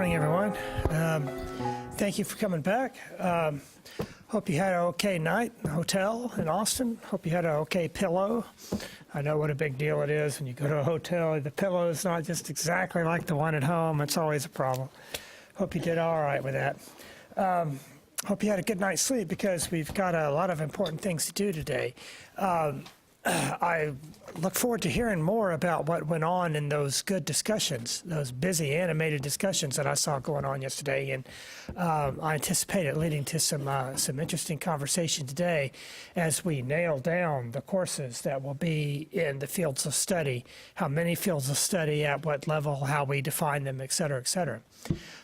morning, everyone. Thank you for coming back. Hope you had an okay night in the hotel in Austin. Hope you had an okay pillow. I know what a big deal it is when you go to a hotel. The pillow is not just exactly like the one at home. It's always a problem. Hope you did all right with that. Hope you had a good night's sleep because we've got a lot of important things to do today. I look forward to hearing more about what went on in those good discussions, those busy animated discussions that I saw going on yesterday, and I anticipate it leading to some interesting conversation today as we nail down the courses that will be in the fields of study, how many fields of study, at what level, how we define them, et cetera, et cetera.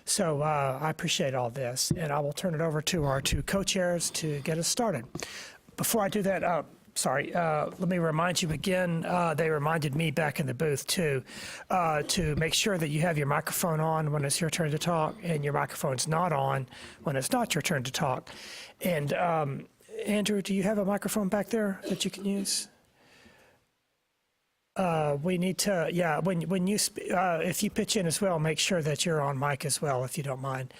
So I appreciate all this, and I will turn it over to our two co-chairs to get us started. Before I do that, let me remind you again, they reminded me back in the booth too, to make sure that you have your microphone on when it's your turn to talk and your microphone's not on when it's not your turn to talk. And Andrew, do you have a microphone back there that you can use? We need to, yeah, when you, if you pitch in as well, make sure that you're on mic as well, if you don't mind.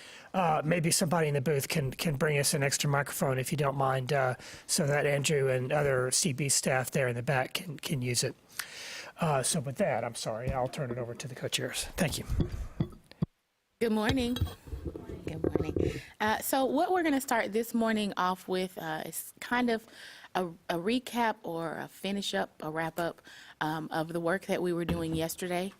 Maybe somebody in the booth can bring us an extra microphone if you don't mind, so that Andrew and other CB staff there in the back can use it. So with that, I'm sorry, I'll turn it over to the co-chairs. Thank you. Good morning. Good morning. So what we're going to start this morning off with is kind of a recap or a finish up, a wrap up of the work that we were doing yesterday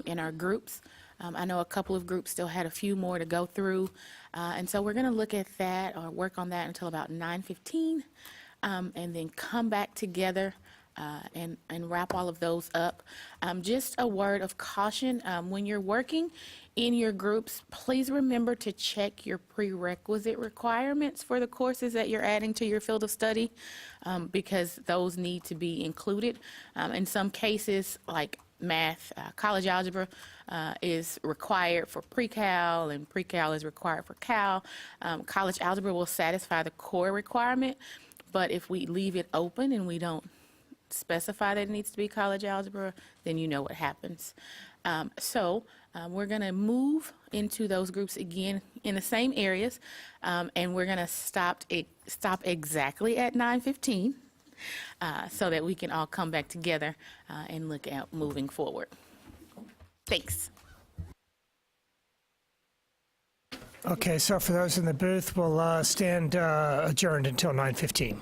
in our groups. I know a couple of groups still had a few more to go through, and so we're going to look at that or work on that until about 9:15, and then come back together and wrap all of those up. Just a word of caution, when you're working in your groups, please remember to check your prerequisite requirements for the courses that you're adding to your field of study, because those need to be included. In some cases, like math, college algebra is required for pre-cal, and pre-cal is required for cal. College algebra will satisfy the core requirement, but if we leave it open and we don't specify that it needs to be college algebra, then you know what happens. So we're going to move into those groups again in the same areas, and we're going to stop exactly at 9:15 so that we can all come back together and look at moving forward. Thanks. Okay, so for those in the booth, we'll stand adjourned until 9:15.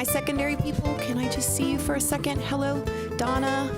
my secondary people, can I just see you for a second? Hello, Donna.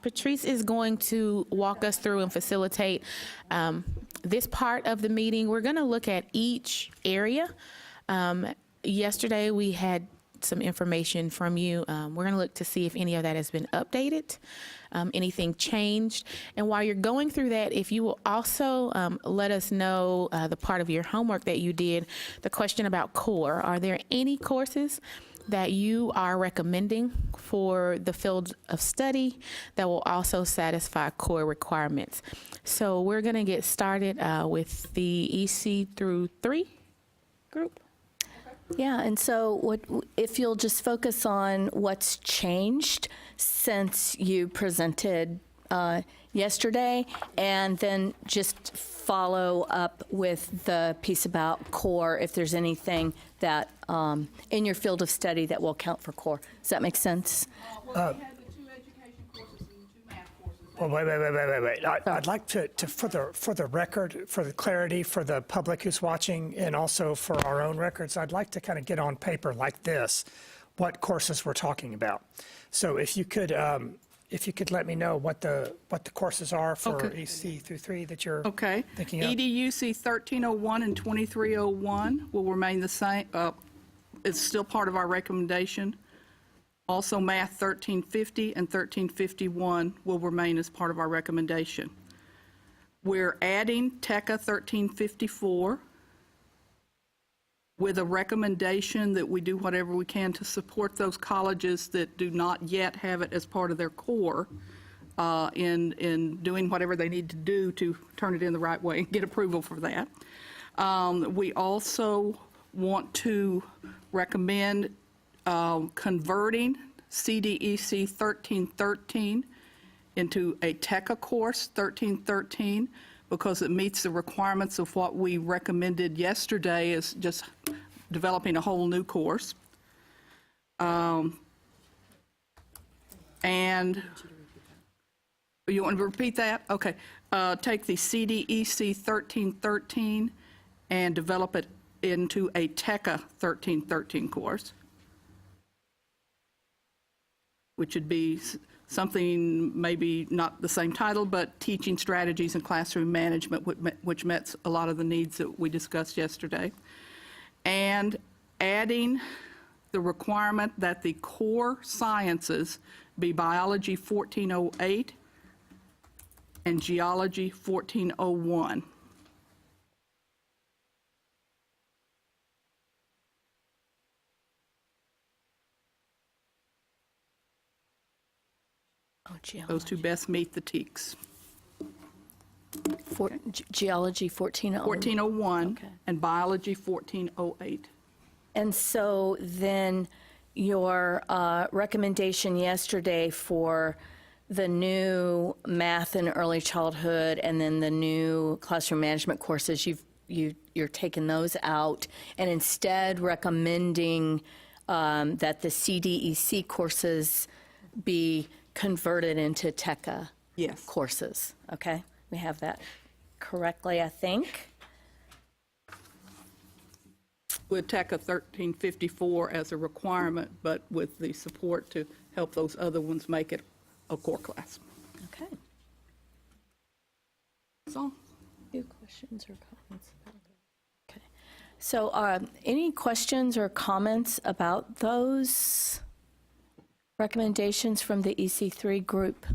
Patrice is going to walk us through and facilitate this part of the meeting. We're going to look at each area. Yesterday, we had some information from you. We're going to look to see if any of that has been updated, anything changed. And while you're going through that, if you will also let us know the part of your homework that you did, the question about core. Are there any courses that you are recommending for the field of study that will also satisfy core requirements? So we're going to get started with the EC through 3 group. Yeah, and so if you'll just focus on what's changed since you presented yesterday, and then just follow up with the piece about core, if there's anything that in your field of study that will count for core. Does that make sense? Well, we had the 2 education courses and the 2 math courses. Well, wait. I'd like to for the record, for the clarity, for the public who's watching, and also for our own records, I'd like to kind of get on paper like this, what courses we're talking about. So if you could let me know what the courses are for EC through 3 that you're thinking of. EDUC 1301 and 2301 will remain the same. It's still part of our recommendation. Also, Math 1350 and 1351 will remain as part of our recommendation. We're adding TECA 1354 with a recommendation that we do whatever we can to support those colleges that do not yet have it as part of their core in doing whatever they need to do to turn it in the right way and get approval for that. We also want to recommend converting CDEC 1313 into a TECA course 1313 because it meets the requirements of what we recommended yesterday is just developing a whole new course. And you want to repeat that? Okay. Take the CDEC 1313 and develop it into a TECA 1313 course, which would be something maybe not the same title, but teaching strategies and classroom management, which met a lot of the needs that we discussed yesterday. And adding the requirement that the core sciences be biology 1408 and geology 1401. Those two best meet the TEKS. Geology 1401. 1401 Okay. and biology 1408. And so then your recommendation yesterday for the new math and early childhood and then the new classroom management courses, you're taking those out and instead recommending that the CDEC courses be converted into TECA Yes. courses. Okay, we have that correctly, I think. With TECA 1354 as a requirement, but with the support to help those other ones make it a core class. Okay. So, Any questions or comments about that? Okay. So, any questions or comments about those recommendations from the EC3 group?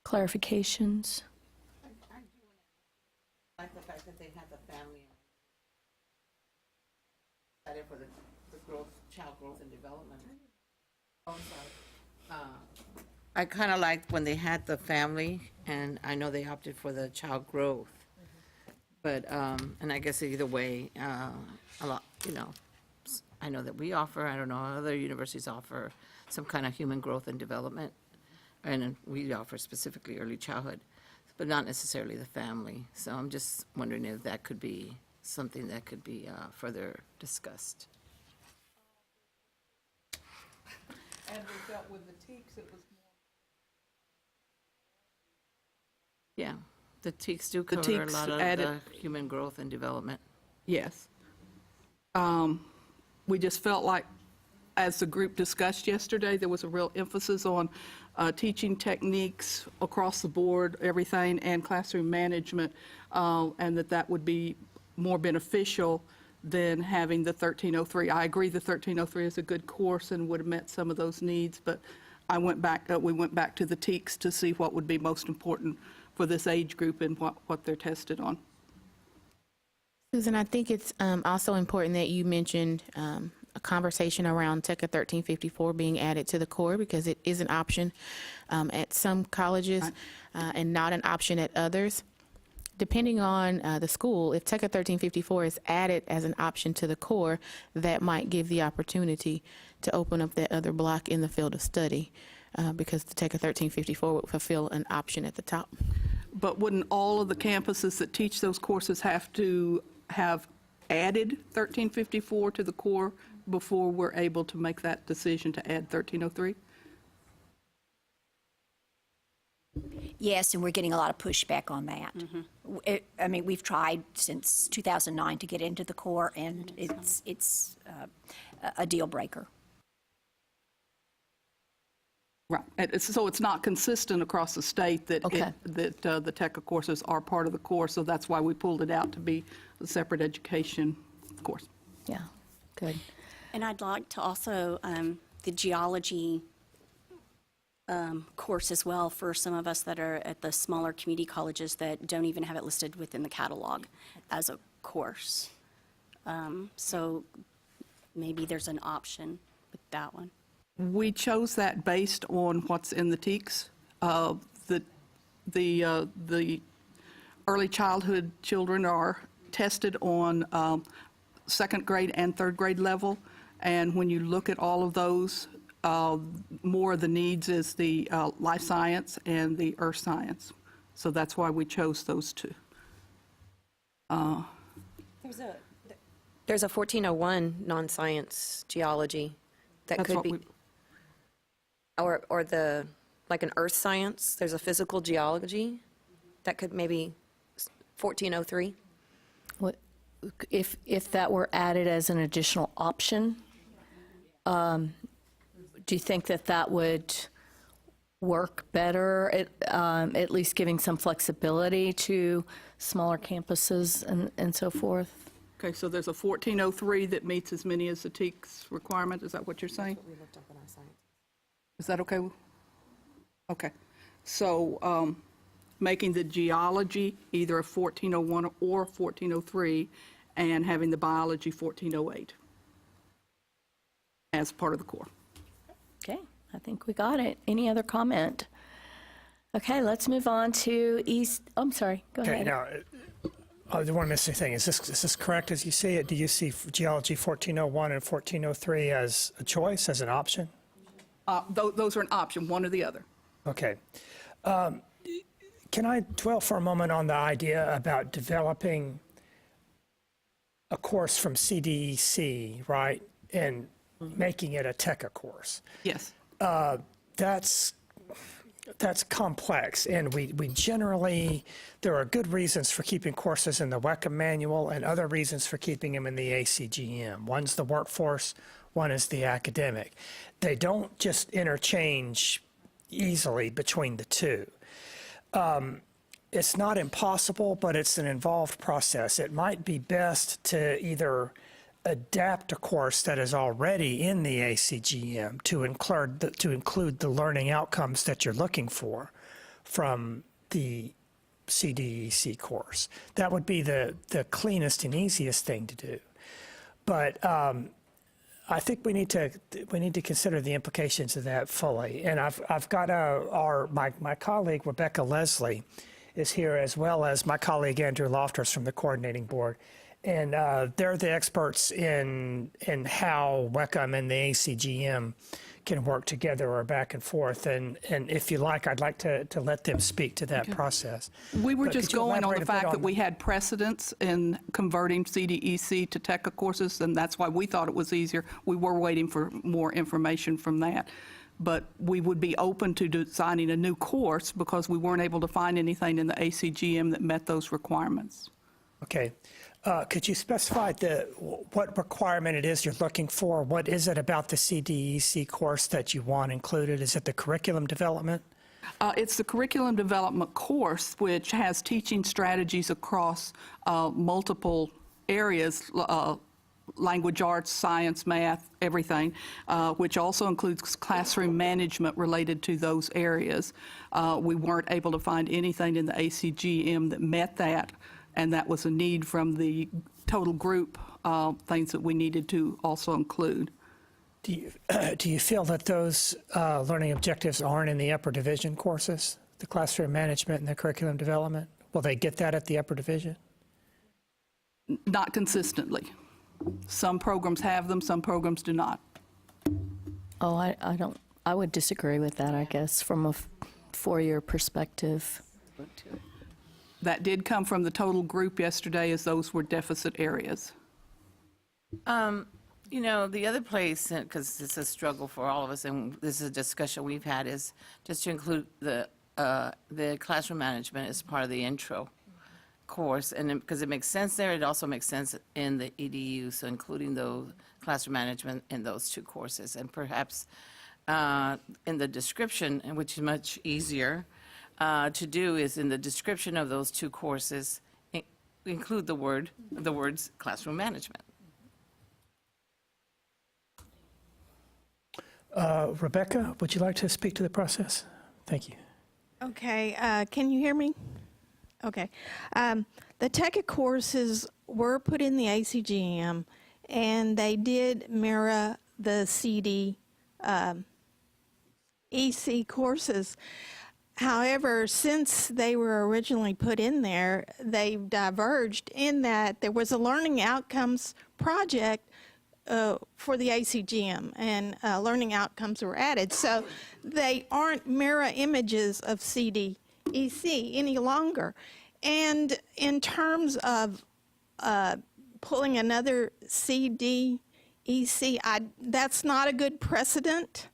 Clarifications? I like the fact that they had the family excited for the growth, child growth and development. Oh, sorry. I kind of liked when they had the family, and I know they opted for the child growth. But, and I guess either way, a lot, I know that we offer, I don't know, other universities offer some kind of human growth and development. And we offer specifically early childhood, but not necessarily the family. So I'm just wondering if that could be something that could be further discussed. and we felt with the TEKS, it was more. Yeah, the TEKS do cover a TEKS lot of added- the human growth and development. Yes. We just felt like, as the group discussed yesterday, there was a real emphasis on teaching techniques across the board, everything, and classroom management, and that would be more beneficial than having the 1303. I agree the 1303 is a good course and would have met some of those needs, but we went back to the TEKS to see what would be most important for this age group and what they're tested on. Susan, I think it's also important that you mentioned a conversation around TECA 1354 being added to the core because it is an option at some colleges and not an option at others. Depending on the school, if TECA 1354 is added as an option to the core, that might give the opportunity to open up that other block in the field of study because the TECA 1354 would fulfill an option at the top. But wouldn't all of the campuses that teach those courses have to have added 1354 to the core before we're able to make that decision to add 1303? Yes, and we're getting a lot of pushback on that. I mean, we've tried since 2009 to get into the core, and it's a deal breaker. Right. So it's not consistent across the state that Okay. that the TECA courses are part of the core, so that's why we pulled it out to be a separate education course. Yeah, good. And I'd like to also, the geology course as well for some of us that are at the smaller community colleges that don't even have it listed within the catalog as a course. So maybe there's an option with that one. We chose that based on what's in the TEKS. The early childhood children are tested on second grade and third grade level, and when you look at all of those, more of the needs is the life science and the earth science. So that's why we chose those two. There's a 1401 non-science geology that That's could what be, we, or the, like an earth science, there's a physical geology that could maybe 1403. What, if that were added as an additional option, do you think that would work better, at least giving some flexibility to smaller campuses and so forth? okay, so there's a 1403 that meets as many as the TEKS requirement. Is that what you're saying? We looked up in our science. Is that okay? Okay. So making the geology either a 1401 or 1403 and having the biology 1408 as part of the core. Okay, I think we got it. Any other comment? Okay, let's move on to I'm sorry, go Okay, ahead. now, I don't want to miss anything. Is this correct as you see it? Do you see Geology 1401 and 1403 as a choice, as an option? Those are an option, one or the other. Okay. Can I dwell for a moment on the idea about developing a course from CDEC, right, and making it a TECA course? Yes. That's complex, and we generally, there are good reasons for keeping courses in the WECA manual and other reasons for keeping them in the ACGM. One's the workforce, one is the academic. They don't just interchange easily between the two. It's not impossible, but it's an involved process. It might be best to either adapt a course that is already in the ACGM to include the learning outcomes that you're looking for from the CDEC course. That would be the cleanest and easiest thing to do. But I think we need to consider the implications of that fully. And I've got my colleague Rebecca Leslie is here, as well as my colleague Andrew Lofters from the coordinating board. And they're the experts in how WECM and the ACGM can work together or back and forth. And if you like, I'd like to let them speak to that process. We were But just could you going on elaborate the a bit fact that on we had precedence in converting CDEC to TECA courses, and that's why we thought it was easier. We were waiting for more information from that. But we would be open to designing a new course because we weren't able to find anything in the ACGM that met those requirements. Okay. Could you specify what requirement it is you're looking for? What is it about the CDEC course that you want included? Is it the curriculum development? It's the curriculum development course, which has teaching strategies across multiple areas, language arts, science, math, everything, which also includes classroom management related to those areas. We weren't able to find anything in the ACGM that met that, and that was a need from the total group, things that we needed to also include. Do you feel that those learning objectives aren't in the upper division courses, the classroom management and the curriculum development? Will they get that at the upper division? Not consistently. Some programs have them, some programs do not. Oh, I would disagree with that, I guess, from a four-year perspective. That did come from the total group yesterday, as those were deficit areas. You know, the other place, because it's a struggle for all of us, and this is a discussion we've had, is just to include the classroom management as part of the intro course, and because it makes sense there, it also makes sense in the EDU, so including those classroom management in those two courses, and perhaps in the description, which is much easier to do, is in the description of those two courses, include the words classroom management. Rebecca, would you like to speak to the process? Thank you. Okay, can you hear me? Okay. The TECA courses were put in the ACGM, and they did mirror the CD EC courses. However, since they were originally put in there, they've diverged in that there was a learning outcomes project for the ACGM, and learning outcomes were added. So they aren't mirror images of CDEC any longer. And in terms of pulling another CDEC, that's not a good precedent.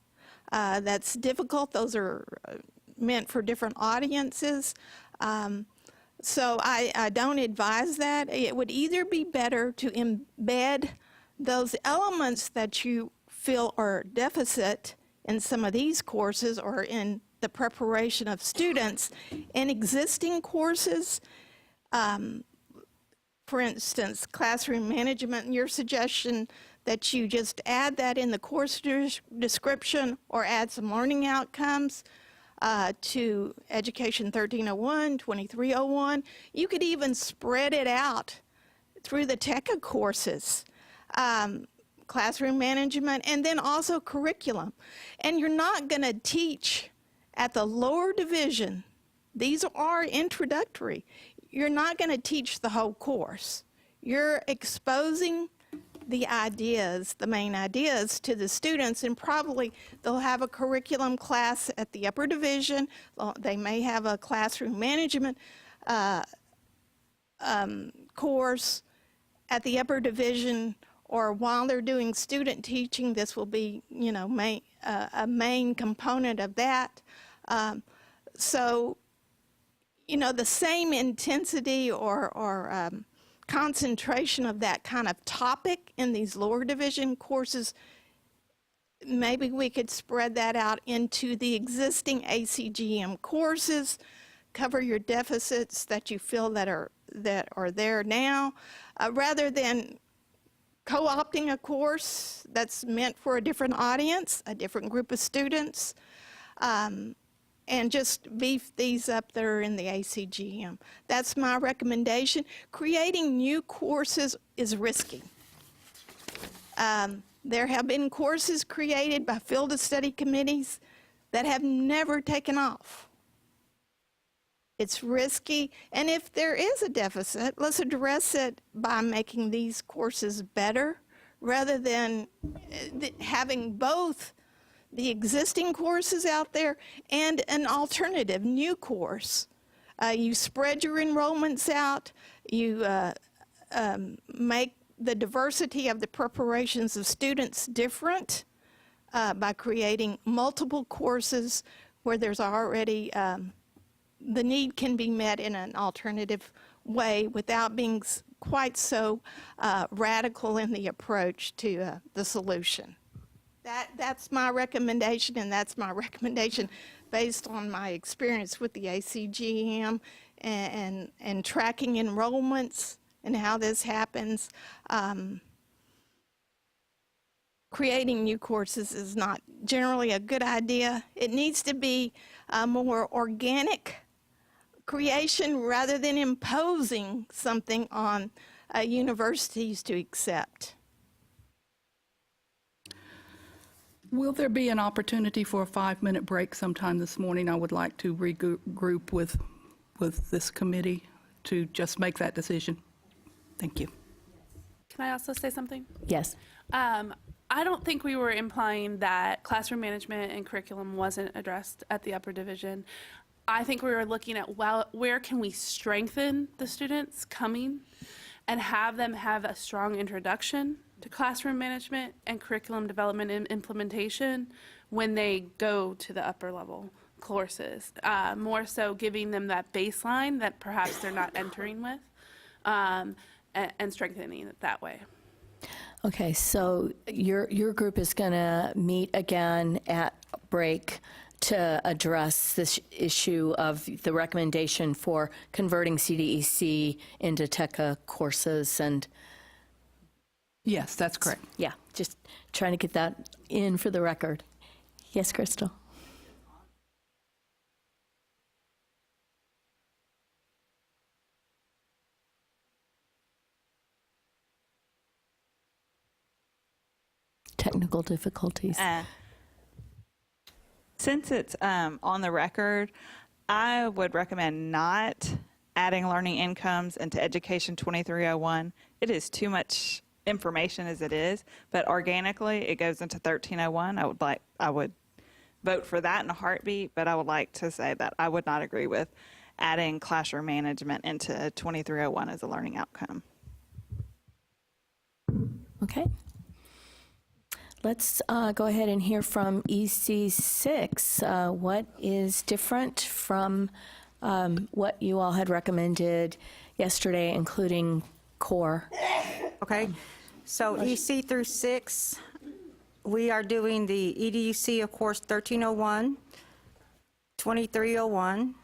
That's difficult. Those are meant for different audiences. So I don't advise that. It would either be better to embed those elements that you feel are deficit in some of these courses or in the preparation of students in existing courses. For instance, classroom management, your suggestion that you just add that in the course description or add some learning outcomes to Education 1301, 2301. You could even spread it out through the TECA courses. classroom management, and then also curriculum. And you're not going to teach at the lower division. These are introductory. You're not going to teach the whole course. You're exposing the ideas, the main ideas, to the students, and probably they'll have a curriculum class at the upper division. They may have a classroom management course at the upper division, or while they're doing student teaching, this will be, you know, a main component of that. So, you know, the same intensity or concentration of that kind of topic in these lower division courses, maybe we could spread that out into the existing ACGM courses, cover your deficits that you feel that are there now, rather than co-opting a course that's meant for a different audience, a different group of students, and just beef these up that are in the ACGM. That's my recommendation. Creating new courses is risky. There have been courses created by field of study committees that have never taken off. It's risky, and if there is a deficit, let's address it by making these courses better, rather than having both the existing courses out there and an alternative new course. You spread your enrollments out, you make the diversity of the preparations of students different by creating multiple courses where there's already the need can be met in an alternative way without being quite so radical in the approach to the solution. That's my recommendation, and that's my recommendation based on my experience with the ACGM and tracking enrollments and how this happens. Creating new courses is not generally a good idea. It needs to be a more organic creation rather than imposing something on universities to accept. Will there be an opportunity for a 5-minute break sometime this morning? I would like to regroup with this committee to just make that decision. Thank you. Can I also say something? Yes. I don't think we were implying that classroom management and curriculum wasn't addressed at the upper division. I think we were looking at, well, where can we strengthen the students coming and have them have a strong introduction to classroom management and curriculum development and implementation when they go to the upper level courses. More so giving them that baseline that perhaps they're not entering with, and strengthening it that way. Okay, so your group is going to meet again at break to address this issue of the recommendation for converting CDEC into TECA courses. And Yes, that's correct. yeah, just trying to get that in for the record. Yes, Crystal. Technical difficulties. Since it's on the record, I would recommend not adding learning incomes into Education 2301. It is too much information as it is, but organically it goes into 1301. I would vote for that in a heartbeat, but I would like to say that I would not agree with adding classroom management into 2301 as a learning outcome. Okay. Let's go ahead and hear from EC6. What is different from what you all had recommended yesterday, including core? Okay, so EC through 6, we are doing the EDUC, of course, 1301, 2301.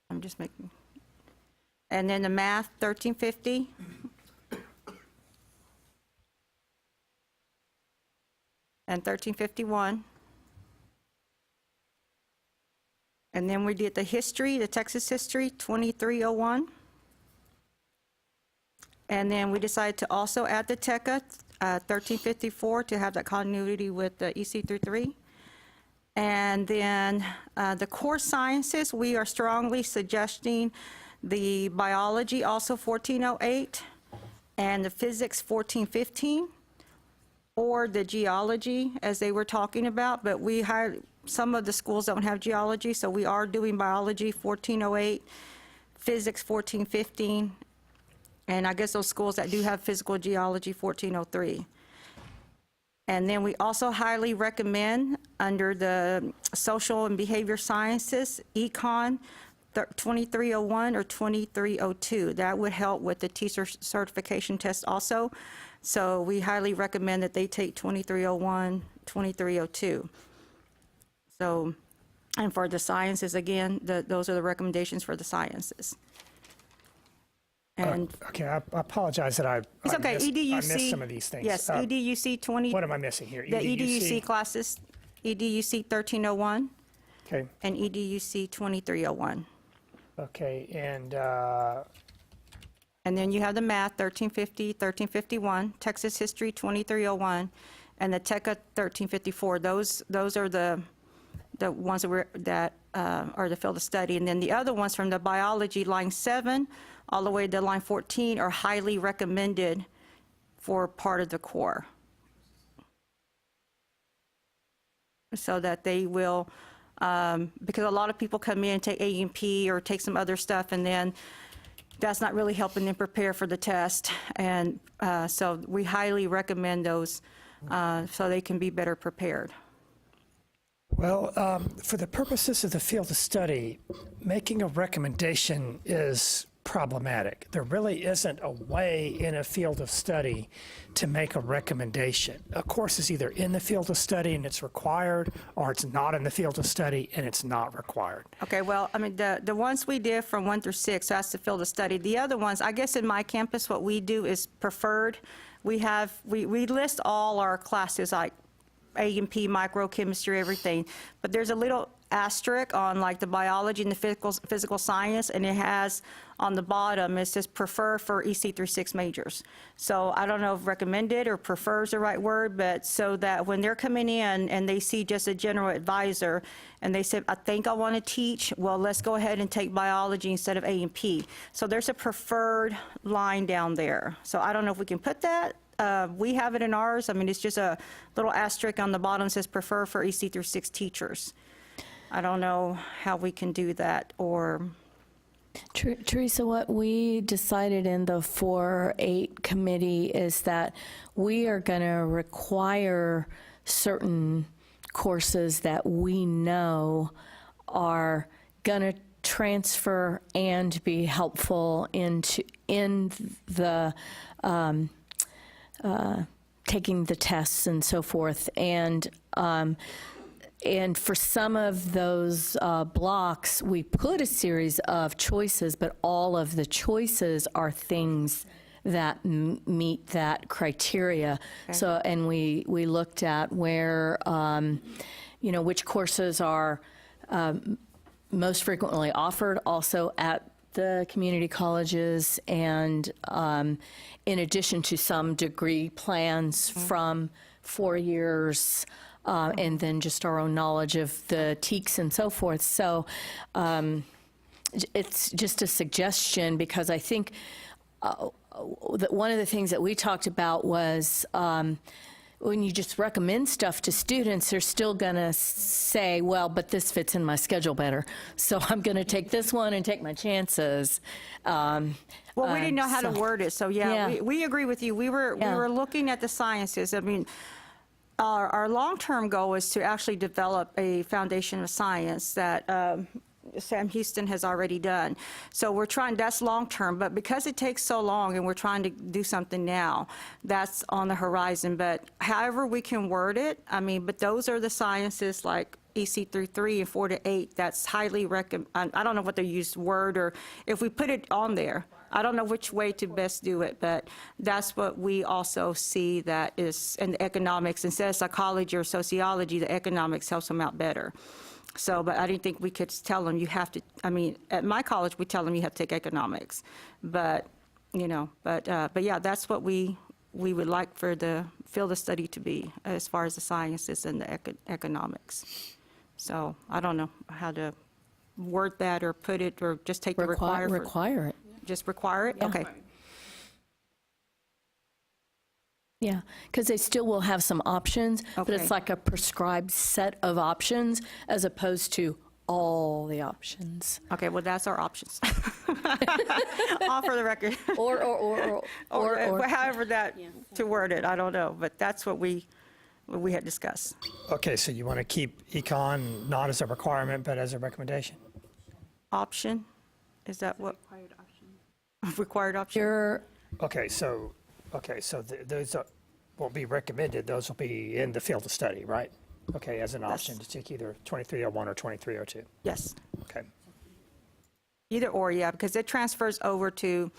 I'm just making, and then the math, 1350. And 1351. And then we did the history, the Texas history, 2301. And then we decided to also add the TECA 1354 to have that continuity with the EC through 3. And then the core sciences, we are strongly suggesting the biology, also 1408, and the physics, 1415, or the geology, as they were talking about, but some of the schools don't have geology, so we are doing biology, 1408, physics, 1415, and I guess those schools that do have physical geology, 1403. And then we also highly recommend under the social and behavior sciences, econ, 2301 or 2302. That would help with the teacher certification test also. So we highly recommend that they take 2301, 2302. So, and for the sciences, again, those are the recommendations for the sciences. And Okay, I apologize that I it's okay, I missed some of these things. Yes, EDUC 20. What am I missing here? The EDUC classes, EDUC 1301 Okay, and EDUC 2301. okay, and And then you have the math, 1350, 1351, Texas history, 2301, and the TECA, 1354. Those are the ones that are the field of study. And then the other ones from the biology, line 7 all the way to line 14, are highly recommended for part of the core. So that they will, because a lot of people come in and take A&P or take some other stuff, and then that's not really helping them prepare for the test. And so we highly recommend those so they can be better prepared. well, for the purposes of the field of study, making a recommendation is problematic. There really isn't a way in a field of study to make a recommendation. A course is either in the field of study and it's required, or it's not in the field of study and it's not required. Okay, well, I mean, the ones we did from 1 through 6, that's the field of study. The other ones, I guess in my campus, what we do is preferred. We list all our classes, like A&P, microchemistry, everything, but there's a little asterisk on like the biology and the physical science, and it has on the bottom, it says prefer for EC through 6 majors. So I don't know if recommended or prefer is the right word, but so that when they're coming in and they see just a general advisor and they say, I think I want to teach, well, let's go ahead and take biology instead of A&P. So there's a preferred line down there. So I don't know if we can put that. We have it in ours. I mean, it's just a little asterisk on the bottom that says prefer for EC through 6 teachers. I don't know how we can do that, or... Teresa, what we decided in the 4-8 committee is that we are going to require certain courses that we know are going to transfer and be helpful in the taking the tests and so forth. And for some of those blocks, we put a series of choices, but all of the choices are things that meet that criteria. Okay. So, and we looked at where, which courses are most frequently offered also at the community colleges, and in addition to some degree plans from 4 years, and then just our own knowledge of the TEKS and so forth. So it's just a suggestion, because I think that one of the things that we talked about was when you just recommend stuff to students, they're still going to say, well, but this fits in my schedule better, so I'm going to take this one and take my chances. Well, we didn't know how to word it, so yeah. We agree with you. We were looking at the sciences. I mean, our long-term goal is to actually develop a foundation of science that Sam Houston has already done. So we're trying, that's long-term, but because it takes so long and we're trying to do something now, that's on the horizon. But however we can word it, I mean, but those are the sciences like EC through 3 and 4 to 8, that's highly recommended. I don't know what they use, word, or if we put it on there. I don't know which way to best do it, but that's what we also see that is in the economics. Instead of psychology or sociology, the economics helps them out better. So, but I didn't think we could tell them you have to, I mean, at my college, we tell them you have to take economics. But, but yeah, that's what we we would like for the field of study to be as far as the sciences and the economics. So I don't know how to word that or put it, or just take the require. Require it. Just require it? Yeah. Okay. Yeah, because they still will have some options, but Okay. it's like a prescribed set of options as opposed to all the options. Okay, well, that's our options. All for the record. Or However that, to word it, I don't know, but that's what we had discussed. Okay, so you want to keep econ not as a requirement, but as a recommendation? Option, is that what? Required option? You're, Okay, so those won't be recommended, those will be in the field of study, right? Okay, as an option to take either 2301 or 2302. Yes. Okay. Either or, yeah, because it transfers over to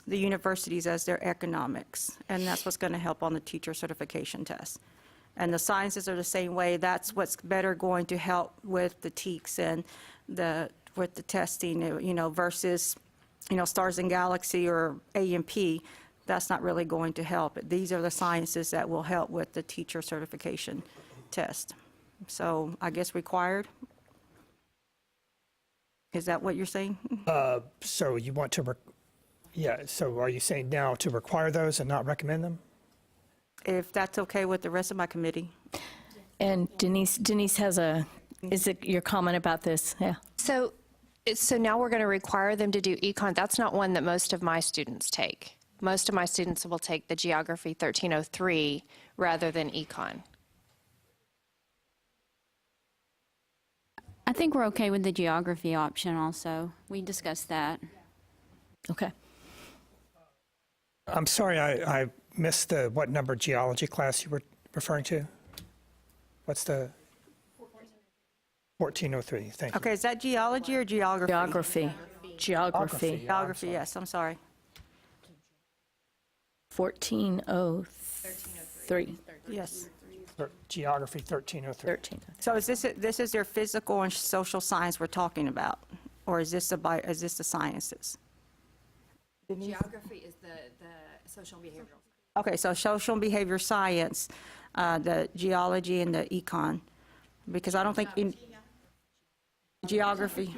the universities as their economics, and that's what's going to help on the teacher certification test. And the sciences are the same way. That's what's better going to help with the TEKS and with the testing, versus, stars and galaxy or A&P. That's not really going to help. These are the sciences that will help with the teacher certification test. So I guess required? Is that what you're saying? So you want to, so are you saying now to require those and not recommend them? If that's okay with the rest of my committee. and Denise has is it your comment about this? Yeah. So now we're going to require them to do econ. That's not one that most of my students take. Most of my students will take the Geography 1303 rather than econ. I think we're okay with the geography option also. We discussed that. Okay. I'm sorry, I missed what number geology class you were referring to? What's the? 1403, thank you. Okay, is that geology or geography? Geography. Geography, yes, I'm sorry. 1403. Yes. Geography 1303. 13. So this is their physical and social science we're talking about? Or is this the sciences? Geography is the social and behavioral. Okay, so social and behavior science, the geology and the econ, because I don't think in geography,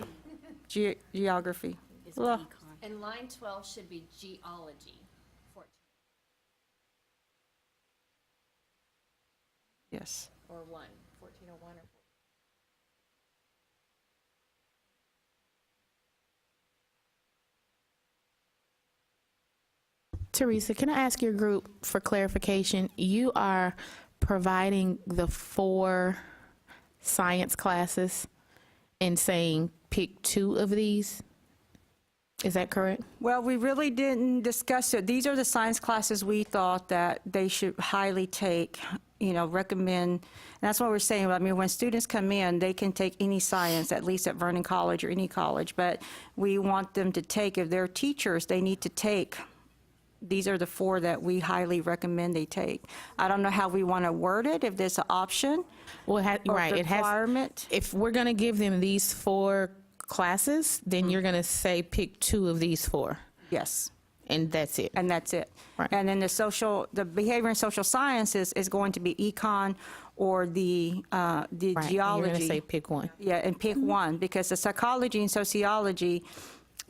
geography. Ugh. And line 12 should be geology. 14. Yes. Or 1401 or Teresa, can I ask your group for clarification? You are providing the 4 science classes and saying pick 2 of these? Is that correct? Well, we really didn't discuss it. These are the science classes we thought that they should highly take, recommend. And that's what we're saying. I mean, when students come in, they can take any science, at least at Vernon College or any college, but we want them to take, if they're teachers, they need to take. These are the 4 that we highly recommend they take. I don't know how we want to word it, if there's an option Well, or right. requirement. If we're going to give them these 4 classes, then you're going to say pick 2 of these 4. Yes. And that's it. And that's it. Right. And then the behavior and social sciences is going to be econ or the Right. geology. You're going to say pick 1. Yeah, and pick one, because the psychology and sociology,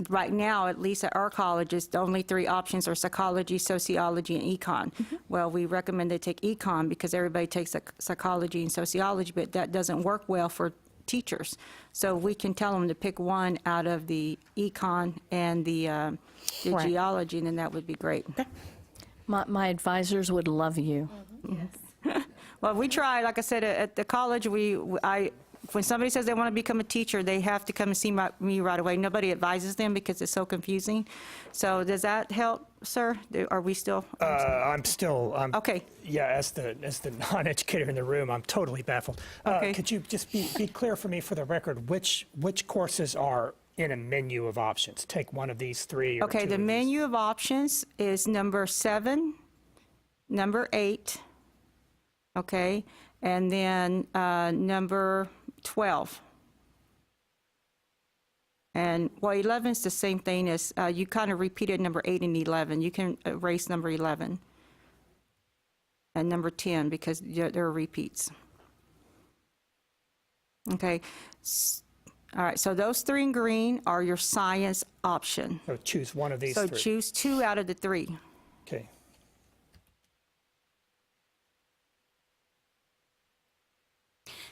right now, at least at our colleges, the only 3 options are psychology, sociology, and econ. Well, we recommend they take econ because everybody takes psychology and sociology, but that doesn't work well for teachers. So we can tell them to pick one out of the econ and the Right. geology, and then that would be great. My advisors would love you. Well, we try, like I said, at the college, when somebody says they want to become a teacher, they have to come and see me right away. Nobody advises them because it's so confusing. So does that help, sir? Are we still? I'm Okay. Yeah, as the non-educator in the room, I'm totally baffled. Okay. Could you just be clear for me, for the record, which courses are in a menu of options? Take one of these 3 or 2 Okay, the of these. menu of options is number 7, number 8, okay, and then number 12. And, 11 is the same thing as, you kind of repeated number 8 and 11. You can erase number 11. and number 10, because they're repeats. Okay, all right, so those 3 in green are your science option. So choose one of these So 3. choose 2 out of the 3. Okay.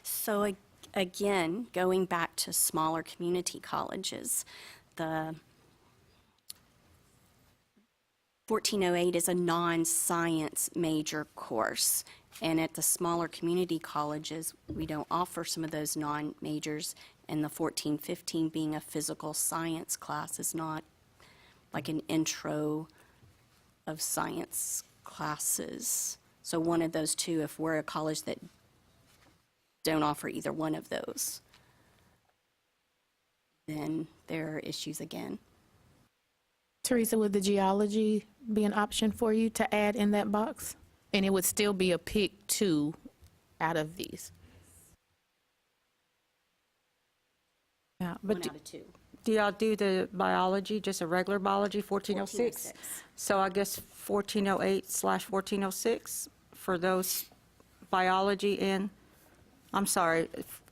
So again, going back to smaller community colleges, the 1408 is a non-science major course. And at the smaller community colleges, we don't offer some of those non-majors. And the 1415 being a physical science class is not like an intro of science classes. So one of those 2, if we're a college that don't offer either one of those, then there are issues again. Teresa, would the geology be an option for you to add in that box? And it would still be a pick 2 out of these. Yeah, One out of 2. do y'all do the biology, just a regular biology, 1406? 1406. So I guess 1408/1406 for those biology and, I'm sorry,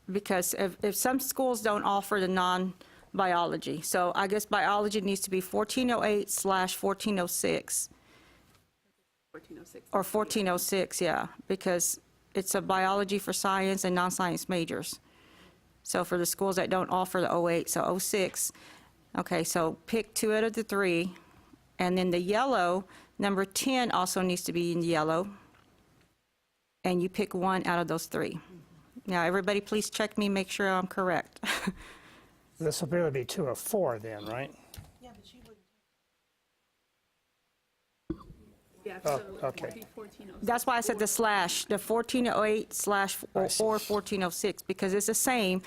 because if some schools don't offer the non-biology, so I guess biology needs to be 1408/1406. 1406. Or 1406, yeah, because it's a biology for science and non-science majors. So for the schools that don't offer the 08, so 06, okay, so pick 2 out of the 3. And then the yellow, number 10 also needs to be in yellow. And you pick 1 out of those 3. Now, everybody please check me, make sure I'm correct. This will really be 2 of 4 then, right? Yeah, Oh, so okay. it'd be 1406. That's why I said the slash, the 1408/or 1406, because it's the same.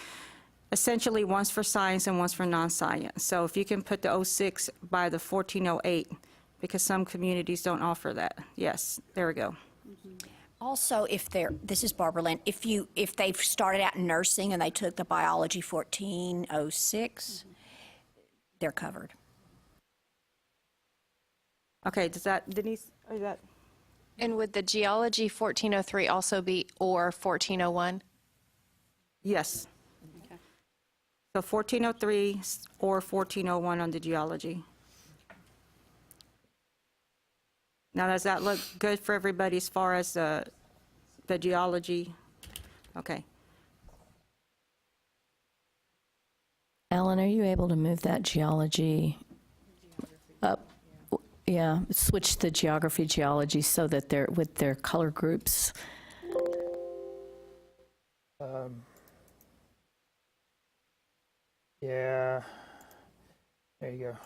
Essentially, one's for science and one's for non-science. So if you can put the 06 by the 1408, because some communities don't offer that. Yes, there we go. Also, if they're, this is Barbara Lynn, if they've started out in nursing and they took the biology 1406, they're covered. Okay, does that, Denise, is that? And would the geology 1403 also be or 1401? Yes. So 1403 or 1401 on the geology. Now, does that look good for everybody as far as the geology? Okay. Alan, are you able to move that geology up? Yeah, switch the geology so that they're with their color groups. Yeah. There you go.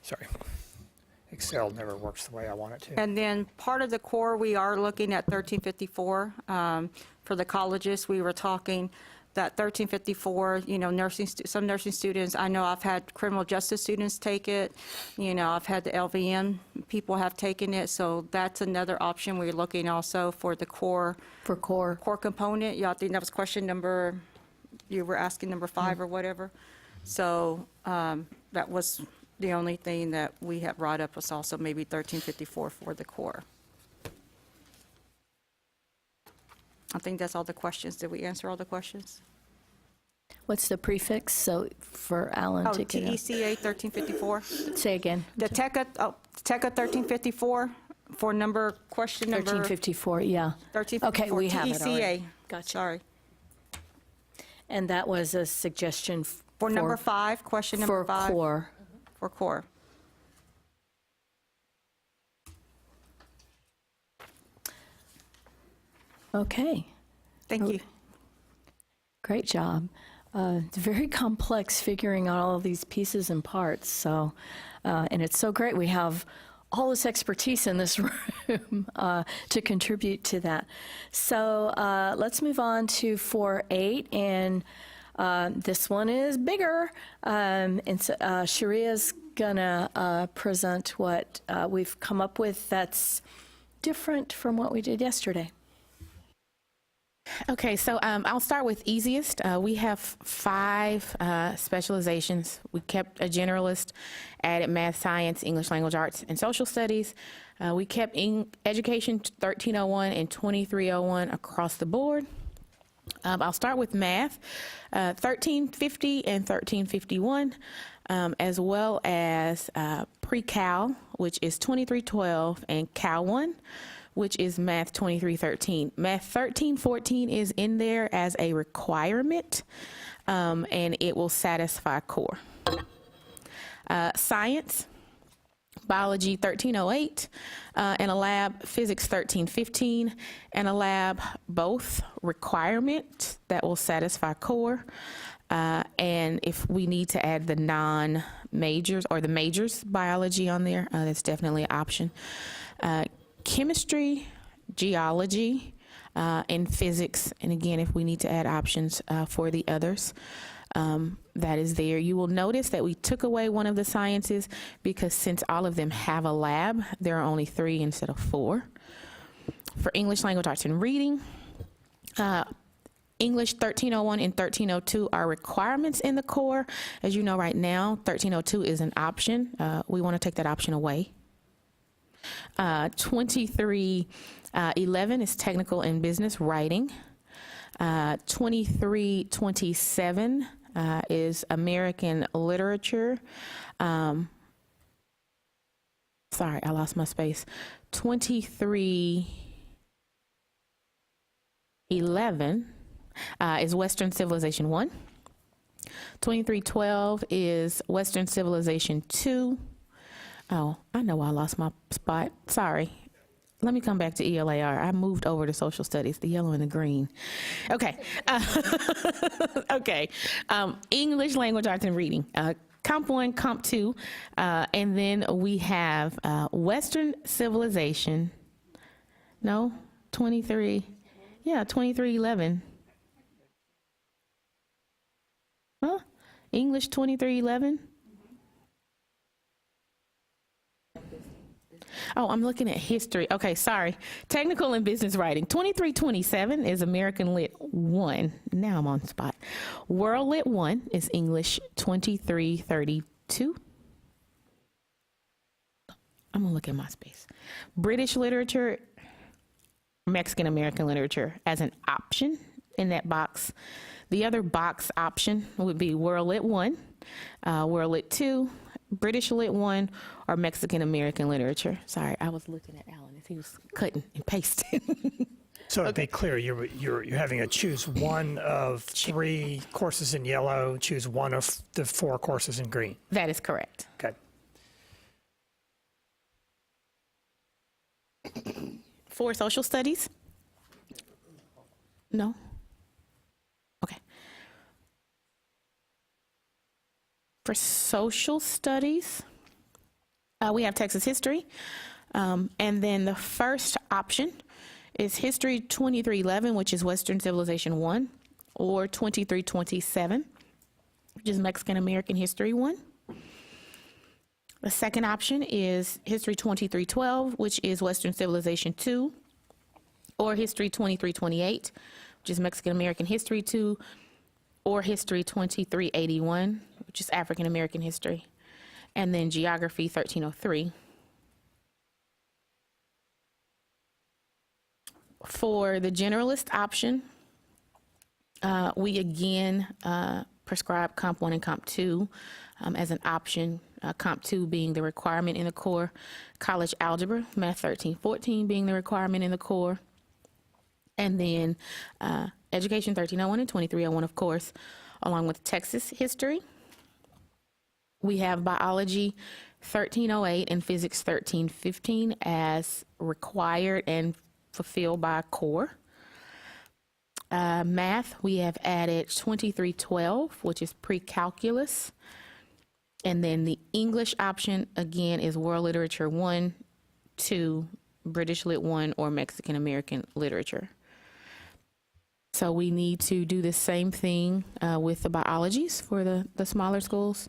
Sorry. Excel never works the way I want it to. And then part of the core, we are looking at 1354. For the colleges, we were talking that 1354, you know, some nursing students, I know I've had criminal justice students take it, you know, I've had the LVN people have taken it, so that's another option. We're looking also for the core. For core. Core component. Yeah, I think that was question number, you were asking number 5 or whatever. So that was the only thing that we had brought up, was also maybe 1354 for the core. I think that's all the questions. Did we answer all the questions? What's the prefix? So for Alan Oh, to get out. TECA 1354. Say again. The TECA 1354 for question number 1354, yeah. 1354. Okay, we have it already. TECA. Gotcha. Sorry. And that was a suggestion For number 5, question number 5. For core. For core. Okay. Thank you. Great job. It's very complex figuring out all of these pieces and parts. So, and it's so great we have all this expertise in this room to contribute to that. So let's move on to 4.8, and this one is bigger. And so, Sharia's gonna present what we've come up with that's different from what we did yesterday. Okay, so I'll start with easiest. We have 5 specializations. We kept a generalist, added math, science, English language arts, and social studies. We kept Education 1301 and 2301 across the board. I'll start with math, 1350 and 1351, as well as pre-cal, which is 2312, and Cal 1, which is math 2313. Math 1314 is in there as a requirement, and it will satisfy core. Science, biology 1308, and a lab physics 1315, and a lab both requirement that will satisfy core. And if we need to add the non-majors or the majors biology on there, that's definitely an option. Chemistry, geology, and physics. And again, if we need to add options for the others, that is there. You will notice that we took away one of the sciences because since all of them have a lab, there are only 3 instead of 4. For English, language, arts, and reading, English 1301 and 1302 are requirements in the core. As you know right now, 1302 is an option. We want to take that option away. 2311 is technical and business writing. 2327 is American literature. Sorry, I lost my space. 2311 is Western Civilization 1. 2312 is Western Civilization 2. Oh, I know I lost my spot. Sorry. Let me come back to ELAR. I moved over to social studies, the yellow and the green. Okay. Okay. English, language, arts, and reading. Comp 1, Comp 2. And then we have Western Civilization. No? 23. Yeah, 2311. Huh? English 2311. Oh, I'm looking at history. Okay, sorry. Technical and business writing. 2327 is American Lit 1. Now I'm on spot. World Lit 1 is English 2332. I'm going to look at my space. British literature, Mexican American literature as an option in that box. The other box option would be World Lit 1, World Lit 2, British Lit 1, or Mexican American literature. Sorry, I was looking at Alan as he was cutting and pasting. So to be clear, you're having a choose one of 3 courses in yellow, choose one of the 4 courses in green. That is correct. Okay. For social studies? No? Okay. For social studies, we have Texas history. And then the first option is history 2311, which is Western Civilization 1, or 2327, which is Mexican American History 1. The second option is history 2312, which is Western Civilization 2, or history 2328, which is Mexican American History 2, or history 2381, which is African American history, and then geography 1303. For the generalist option, we again prescribe Comp 1 and Comp 2 as an option, Comp 2 being the requirement in the core, college algebra, math 1314 being the requirement in the core, and then education 1301 and 2301, of course, along with Texas history. We have biology 1308 and physics 1315 as required and fulfilled by core. Math, we have added 2312, which is pre-calculus. And then the English option, again, is World Literature 1, 2, British Lit 1, or Mexican American Literature. So we need to do the same thing with the biologies for the smaller schools.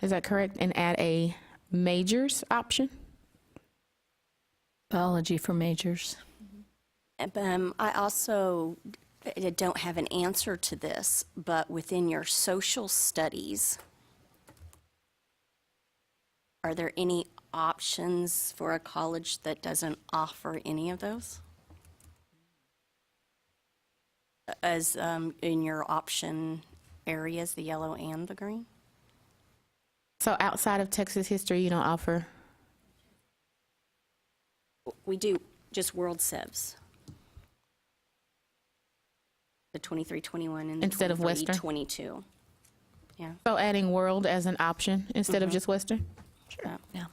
Is that correct? And add a majors option? Biology for majors. I also don't have an answer to this, but within your social studies, are there any options for a college that doesn't offer any of those? As in your option areas, the yellow and the green? So outside of Texas history, you don't offer? We do just world civs. The 23-21 and the Instead of Western? 23-22. Yeah. So adding world as an option instead of just Western? Sure. Yeah.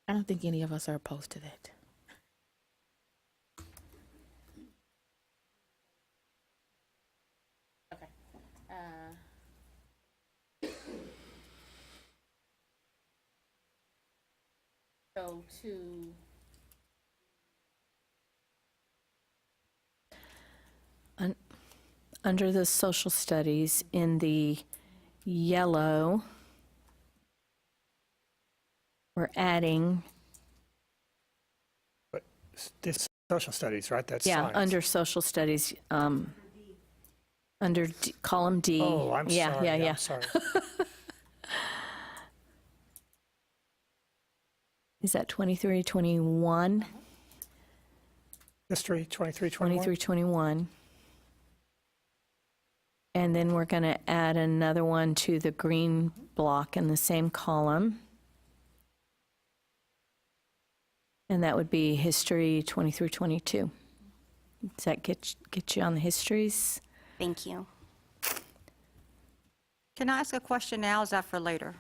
I don't think any of us are opposed to that. Okay. So to Under the social studies, in the yellow, we're adding, This social studies, right? That's yeah, science. under social studies, under column D. Oh, I'm Yeah, sorry. yeah, yeah. I'm sorry. Is that 23, 21? History, 23, 23, 21. And then we're going to add another one to the green block in the same column. And that would be history 23, 22. Does that get you on the histories? Thank you. Can I ask a question now? Is that for later?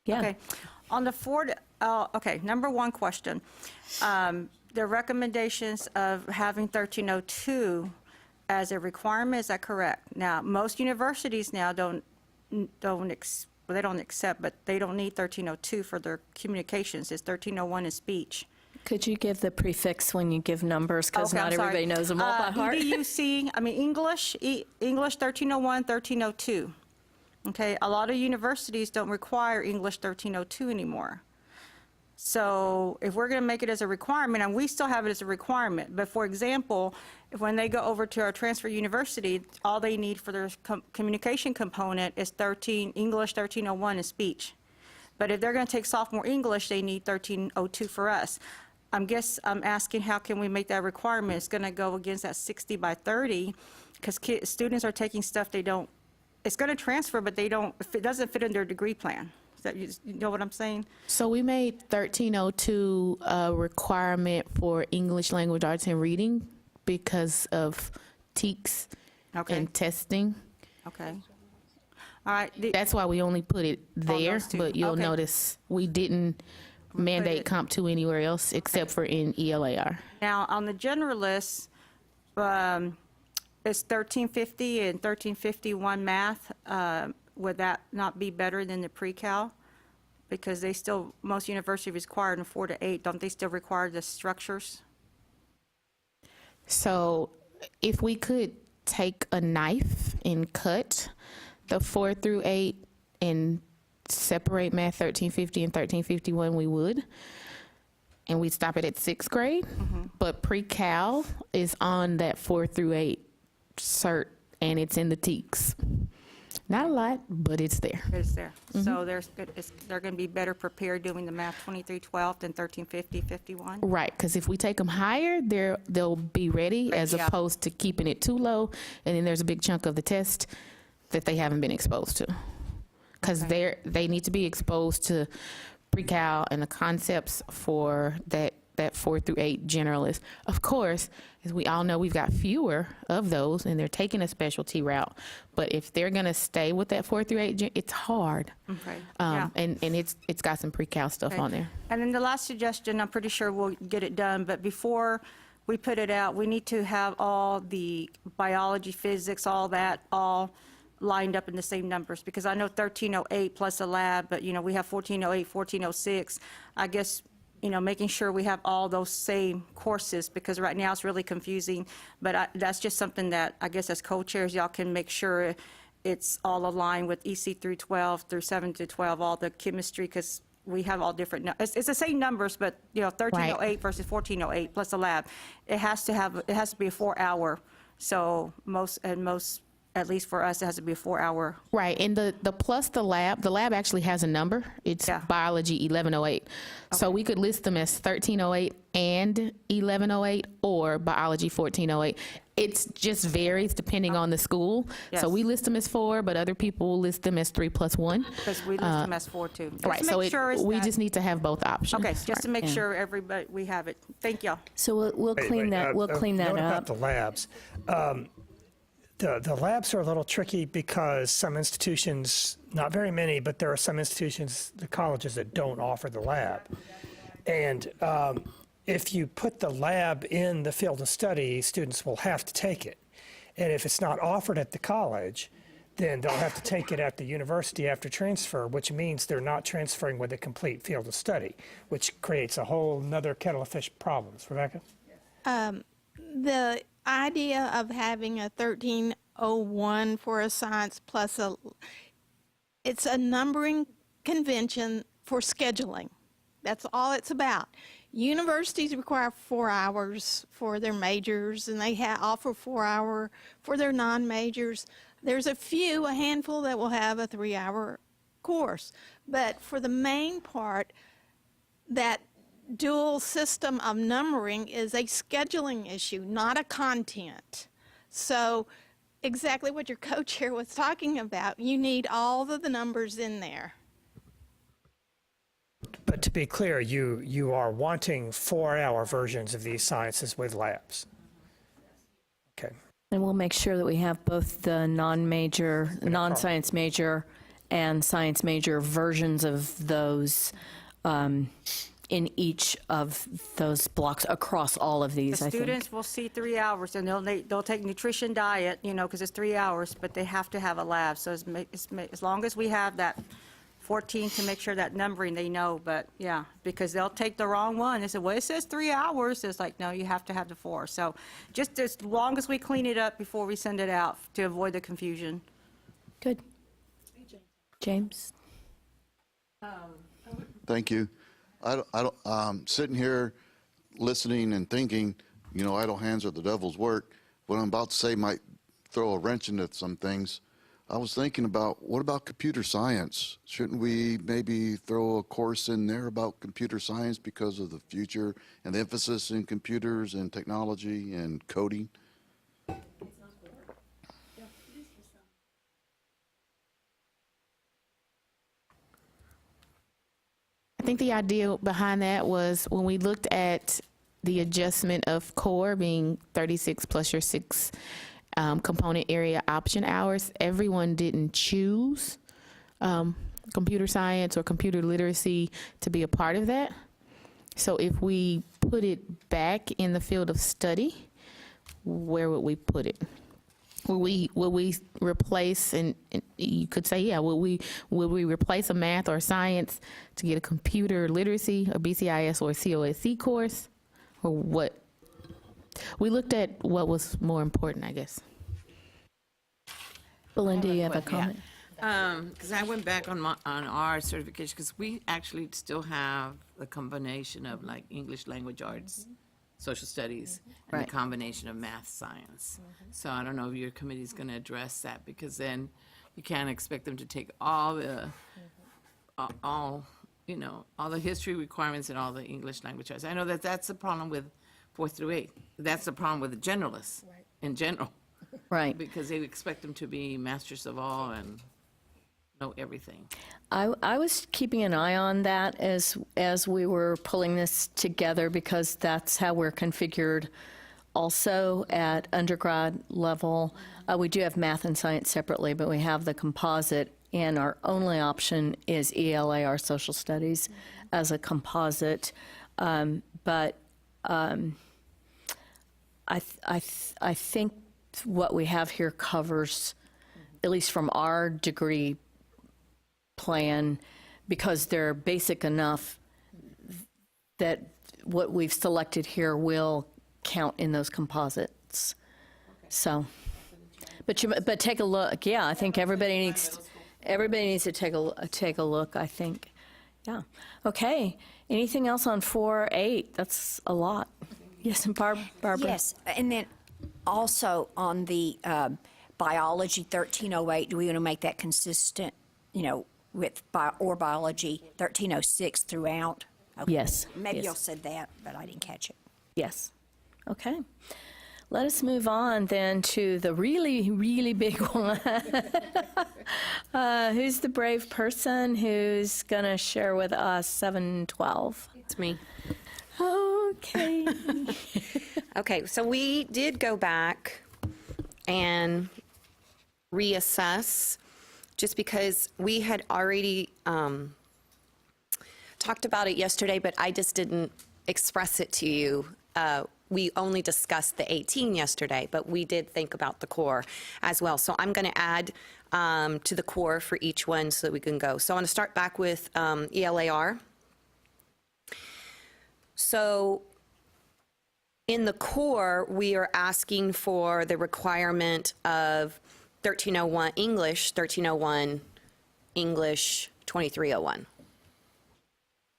Yeah. Okay. On the okay, number one question. The recommendations of having 1302 as a requirement, is that correct? Now, most universities now they don't accept, but they don't need 1302 for their communications. It's 1301 is speech. Could you give the prefix when you give numbers, because Okay, not I'm sorry. everybody knows them all by heart? EDUC, I mean, English 1301, 1302. Okay, a lot of universities don't require English 1302 anymore. So if we're going to make it as a requirement, and we still have it as a requirement, but for example, if when they go over to our transfer university, all they need for their communication component is English 1301 and speech. But if they're going to take sophomore English, they need 1302 for us. I'm asking how can we make that requirement? It's going to go against that 60 by 30 because students are taking stuff it's going to transfer, but if it doesn't fit in their degree plan. You know what I'm saying? So we made 1302 a requirement for English language arts and reading because of TEKS and testing. Okay. All right. That's why we only put it there, those two. but you'll Okay. notice we didn't mandate it- Comp 2 anywhere else except for in E ELAR. Now, on the generalists, it's 1350 and 1351 math. Would that not be better than the pre-cal? Because most universities require in 4 to 8, don't they still require the structures? So if we could take a knife and cut the 4 through 8 and separate math 1350 and 1351, we would. And we'd stop it at 6th grade. But pre-cal is on that 4 through 8 cert, and it's in the TEKS. Not a lot, but it's there. It's there. So they're going to be better prepared doing the math 2312 than 1350, 51? Right, because if we take them higher, they'll be ready as Yeah. opposed to keeping it too low, and then there's a big chunk of the test that they haven't been exposed to. Because they need to be exposed to pre-cal and the concepts for that 4 through 8 generalist. Of course, as we all know, we've got fewer of those, and they're taking a specialty route. But if they're going to stay with that 4 through 8, it's hard. Okay, yeah. And it's got some pre-cal stuff Okay. on there. And then the last suggestion, I'm pretty sure we'll get it done, but before we put it out, we need to have all the biology, physics, all that, all lined up in the same numbers, because I know 1308 plus a lab, but, we have 1408, 1406. I guess, making sure we have all those same courses, because right now it's really confusing. But that's just something that I guess as co-chairs, y'all can make sure it's all aligned with EC through 12, through 7 to 12, all the chemistry, because we have all different, it's the same numbers, but, 1308 versus 1408 plus a lab. It has to be a 4-hour. So most at least for us, it has to be a 4-hour. Right, and the plus the lab actually has a number. It's Yeah. biology 1108. So we could list them as 1308 and 1108 or biology 1408. It just varies depending on the school. Yes. So we list them as 4, but other people list them as 3+1. Because we list them as 4 too. Just Right, to so make sure it's we that- just need to have both options. Okay, just to make Yeah. sure everybody, we have it. Thank y'all. So we'll clean that, we'll clean that Note about up. the labs. The labs are a little tricky because some institutions, not very many, but there are some institutions, the colleges that don't offer the lab. And if you put the lab in the field of study, students will have to take it. And if it's not offered at the college, then they'll have to take it at the university after transfer, which means they're not transferring with a complete field of study, which creates a whole nother kettle of fish problems. Rebecca? The idea of having a 1301 for a science plus it's a numbering convention for scheduling. That's all it's about. Universities require 4 hours for their majors, and they offer 4 hour for their non-majors. There's a handful that will have a 3-hour course. But for the main part, that dual system of numbering is a scheduling issue, not a content. So exactly what your co-chair was talking about, you need all of the numbers in there. But to be clear, you are wanting 4-hour versions of these sciences with labs. Okay. And we'll make sure that we have both the non-major, non-science major and science major versions of those in each of those blocks across all of these, The I think. students will see 3 hours, and they'll take nutrition diet, because it's 3 hours, but they have to have a lab. So as long as we have that 14 to make sure that numbering, they know, but yeah, because they'll take the wrong one. They say, well, it says 3 hours. It's like, no, you have to have the 4. So just as long as we clean it up before we send it out to avoid the confusion. Good. James? Thank you. Sitting here listening and thinking, idle hands are the devil's work. What I'm about to say might throw a wrench into some things. I was thinking about, what about computer science? Shouldn't we maybe throw a course in there about computer science because of the future and the emphasis in computers and technology and coding? I think the idea behind that was when we looked at the adjustment of core being 36 plus your 6 component area option hours, everyone didn't choose computer science or computer literacy to be a part of that. So if we put it back in the field of study, where would we put it? Will we replace, and you could say, yeah, will we replace a math or science to get a computer literacy, a BCIS or a COSC course, or what? We looked at what was more important, I guess. Belinda, you have a comment? Because I went back on our certification, because we actually still have the combination of like English language arts, social studies, and Right. the combination of math, science. So I don't know if your committee's going to address that, because then you can't expect them to take all the, all the history requirements and all the English language arts. I know that that's the problem with 4th through 8th. That's the problem with the generalists in general. Right. Because they expect them to be masters of all and know everything. I was keeping an eye on that as we were pulling this together, because that's how we're configured also at undergrad level. We do have math and science separately, but we have the composite, and our only option is ELA, our social studies, as a composite. But I think what we have here covers, at least from our degree plan, because they're basic enough that what we've selected here will count in those composites. So, but take a look. Yeah, I think everybody needs to take a look, I think. Yeah. Okay. Anything else on 4.8? That's a lot. Yes, and Barbara. Yes, and then also on the biology 1308, do we want to make that consistent, with biology 1306 throughout? Okay. Yes. Maybe yes. y'all said that, but I didn't catch it. Yes. Okay. Let us move on then to the really, really big one. Who's the brave person who's going to share with us 712? It's me. Okay. Okay, so we did go back and reassess, just because we had already talked about it yesterday, but I just didn't express it to you. We only discussed the 18 yesterday, but we did think about the core as well. So I'm going to add to the core for each one so that we can go. So I'm going to start back with ELAR. So in the core, we are asking for the requirement of 1301 English, 1301 English, 2301.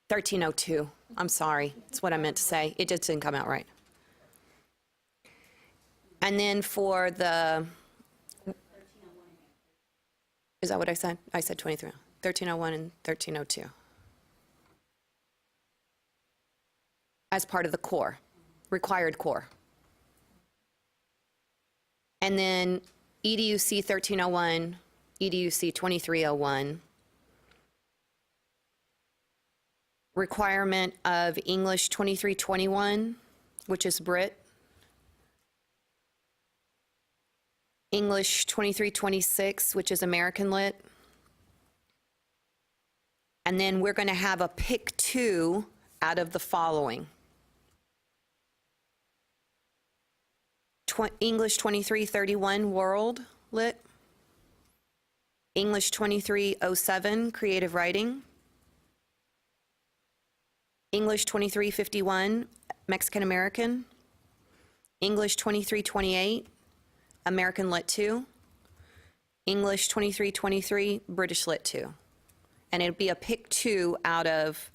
1302, I'm sorry, that's what I meant to say. It just didn't come out right. And then for the, is that what I said? I said 23, 1301 and 1302. As part of the core, required core. And then EDUC 1301, EDUC 2301, requirement of English 2321, which is Brit, English 2326, which is American Lit, and then we're going to have a pick two out of the following. English 2331 World Lit, English 2307 Creative Writing, English 2351 Mexican American, English 2328 American Lit 2, English 2323 British Lit 2. And it'll be a pick two out of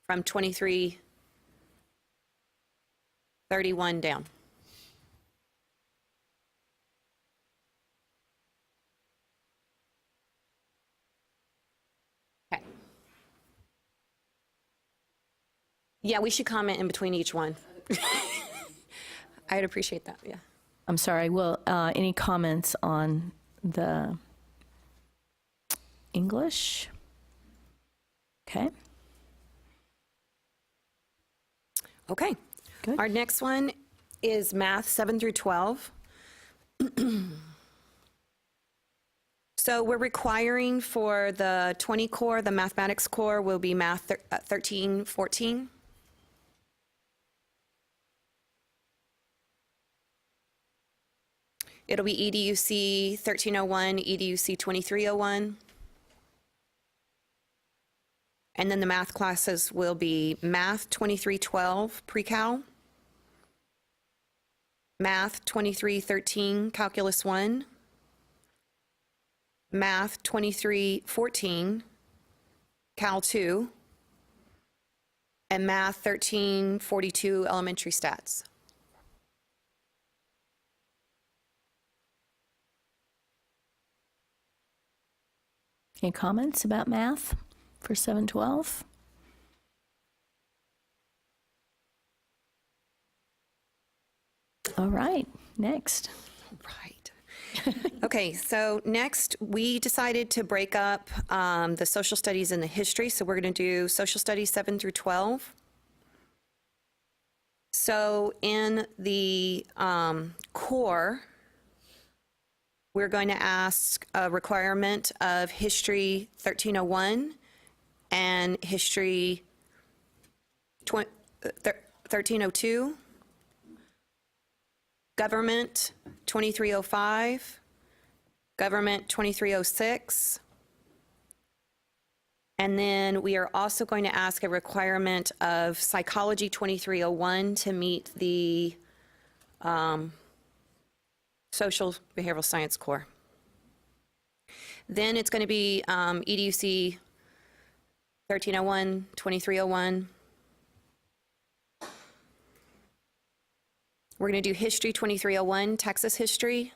from 2331 down. Okay. Yeah, we should comment in between each one. I'd appreciate that, yeah. I'm sorry, well, any comments on the English? Okay. Okay. Good. Our next one is math 7 through 12. So we're requiring for the 20 core, the mathematics core will be math 13, 14. It'll be EDUC 1301, EDUC 2301. And then the math classes will be Math 2312 Pre-Cal, Math 2313 Calculus 1, Math 2314 Cal 2, and Math 1342 Elementary Stats. Any comments about math for 712? All right, next. Right. Okay, so next we decided to break up the social studies and the history. So we're going to do social studies 7 through 12. So in the core, we're going to ask a requirement of history 1301 and history 1302, government 2305, government 2306, and then we are also going to ask a requirement of psychology 2301 to meet the social behavioral science core. Then it's going to be EDUC 1301, 2301. We're going to do history 2301, Texas history.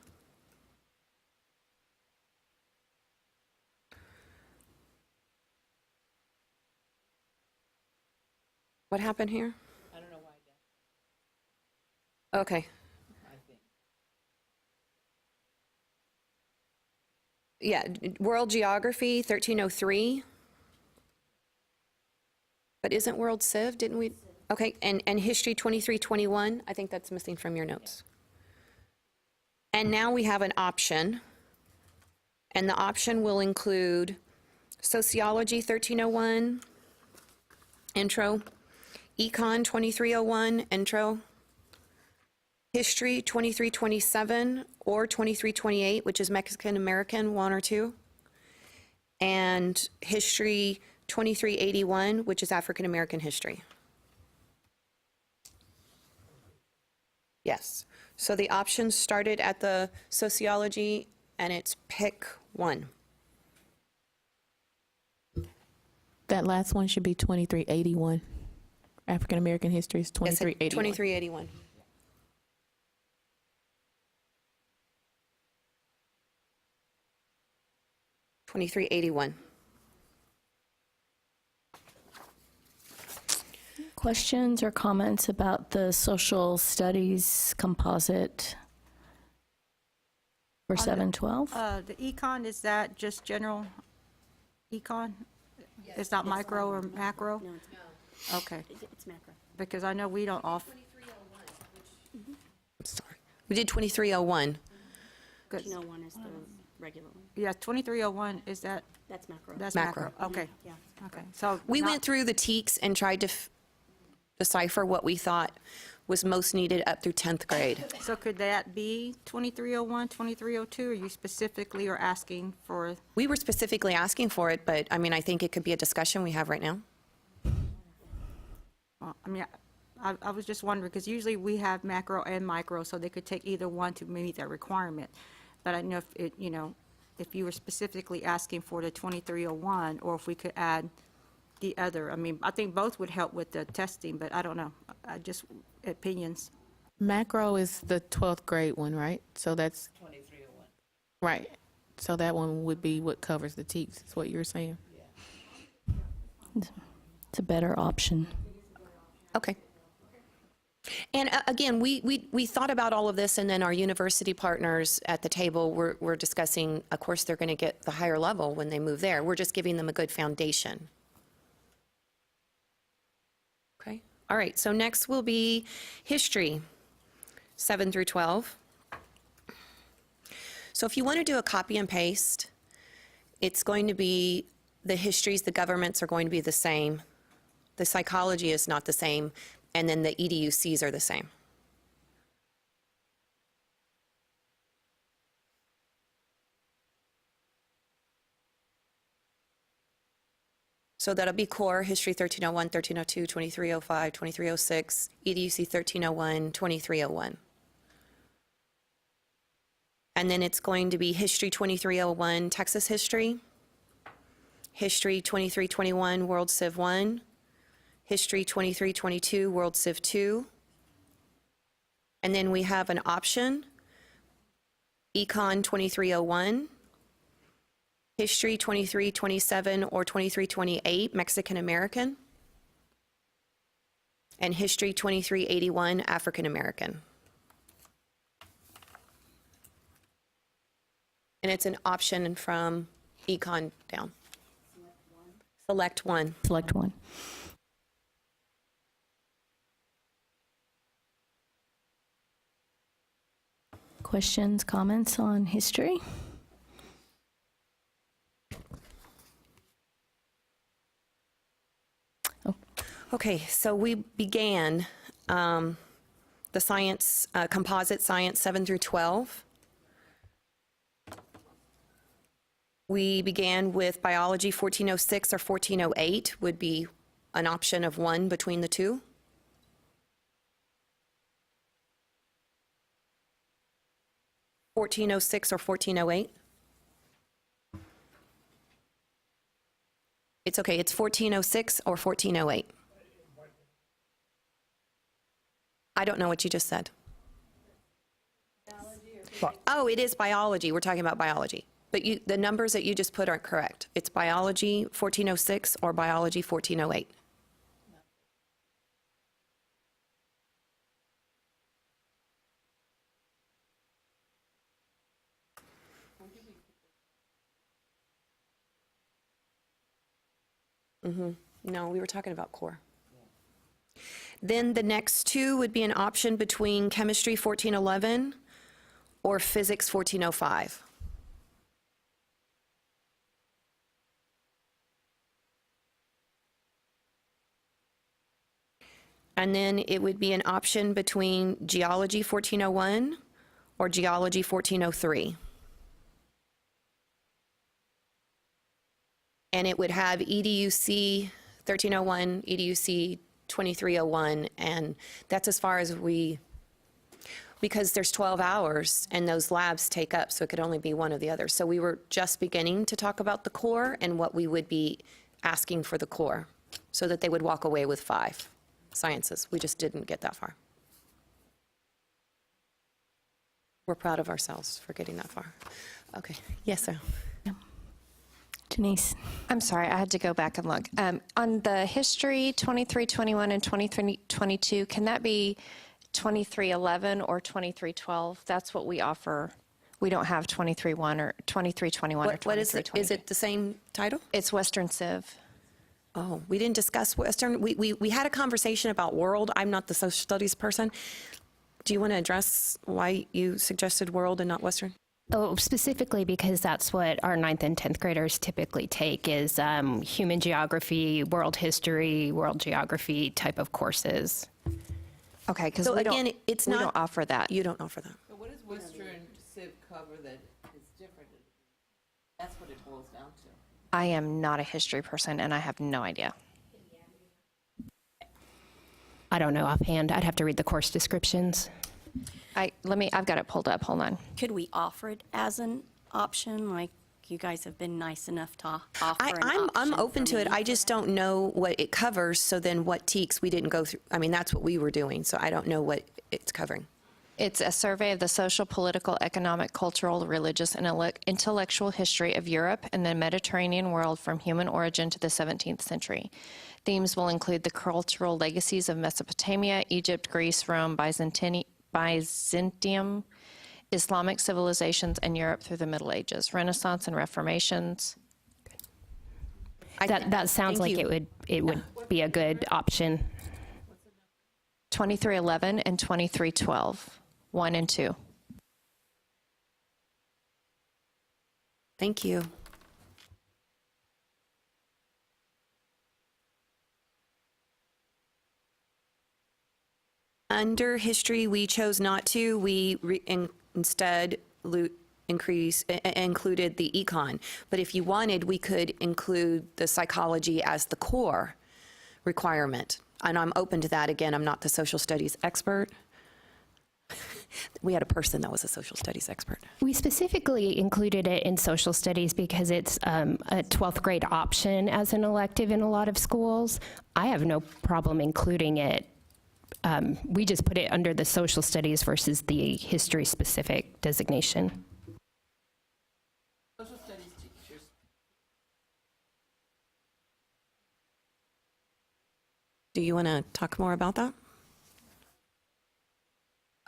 What happened here? I don't know why. Okay. Yeah, World Geography, 1303. But isn't World Civ, didn't we? Okay, and History 2321, I think that's missing from your notes. And now we have an option, and the option will include Sociology 1301, intro, Econ 2301, intro, History 2327 or 2328, which is Mexican American, 1 or 2, and History 2381, which is African American history. Yes. So the options started at the sociology, and it's pick one. That last one should be 2381. African American history is 2381. 2381. $23.81. Questions or comments about the social studies composite for 712? The econ, is that just general econ? It's not micro or macro? No, it's not. Okay, It's macro. because I know we don't offer. Sorry. We did 2301. Good. 1301 is the regular one. Yeah, 2301, is that, That's macro. that's Macro. macro? Okay, Yeah. okay. So We not- went through the TEKS and tried to decipher what we thought was most needed up through 10th grade. So could that be 2301, 2302, or you specifically are asking for? We were specifically asking for it, but I mean, I think it could be a discussion we have right now. Well, I mean, I was just wondering, because usually we have macro and micro, so they could take either one to meet that requirement. But I didn't know if it, you know, if you were specifically asking for the 2301, or if we could add the other. I mean, I think both would help with the testing, but I don't know. I just, opinions. Macro is the 12th grade one, right? So that's 2301. right. So that one would be what covers the TEKS, is what you're saying. It's a better option. Okay. And again, we thought about all of this, and then our university partners at the table were discussing, of course, they're going to get the higher level when they move there. We're just giving them a good foundation. Okay. All right. So next will be history, 7 through 12. So if you want to do a copy and paste, it's going to be the histories, the governments are going to be the same. The psychology is not the same, and then the EDUCs are the same. So that'll be core, history 1301, 1302, 2305, 2306, EDUC 1301, 2301. And then it's going to be history 2301, Texas history, history 2321, World Civ 1, history 2322, World Civ 2. And then we have an option, Econ 2301, history 2327 or 2328, Mexican American, and history 2381, African American. And it's an option from Econ down. Select one. Select one. Questions, comments on history? Okay, so we began the science, composite science 7 through 12. We began with biology 1406 or 1408 would be an option of one between the two. (1406) or 1408. It's okay, it's 1406 or 1408. I don't know what you just said. Oh, it is biology. We're talking about biology. But the numbers that you just put aren't correct. It's biology 1406 or biology 1408. No, we were talking about core. Then the next two would be an option between chemistry 1411 or physics 1405. And then it would be an option between geology 1401 or geology 1403. And it would have EDUC 1301, EDUC 2301, and that's as far as because there's 12 hours and those labs take up, so it could only be one or the other. So we were just beginning to talk about the core and what we would be asking for the core, so that they would walk away with 5 sciences. We just didn't get that far. We're proud of ourselves for getting that far. Okay, yes, sir. Denise? I'm sorry, I had to go back and look. On the history, 2321 and 2322, can that be 2311 or 2312? That's what we offer. We don't have 231 or 2321 or 2322. What is it? Is it the same title? It's Western Civ. Oh, we didn't discuss Western. We had a conversation about world. I'm not the social studies person. Do you want to address why you suggested world and not Western? Oh, specifically because that's what our 9th and 10th graders typically take is human geography, world history, world geography type of courses. Okay, because So we again, don't, it's we not. don't offer that. You don't offer that. So what does Western Civ cover that is different? That's what it boils down to. I am not a history person, and I have no idea. I don't know offhand. I'd have to read the course descriptions. I've got it pulled up. Hold on. Could we offer it as an option? Like, you guys have been nice enough to offer an option. I'm open for to it. me. I just don't know what it covers. So then what TEKS we didn't go through. I mean, that's what we were doing. So I don't know what it's covering. It's a survey of the social, political, economic, cultural, religious, and intellectual history of Europe and the Mediterranean world from human origin to the 17th century. Themes will include the cultural legacies of Mesopotamia, Egypt, Greece, Rome, Byzantium, Islamic civilizations, and Europe through the Middle Ages, Renaissance and Reformations. That sounds like it would be a good option. 2311 and 2312, 1 and 2. Thank you. Under history, we chose not to. We instead included the econ. But if you wanted, we could include the psychology as the core requirement. And I'm open to that. Again, I'm not the social studies expert. We had a person that was a social studies expert. We specifically included it in social studies because it's a 12th grade option as an elective in a lot of schools. I have no problem including it. We just put it under the social studies versus the history specific designation. Social studies teachers. Do you want to talk more about that?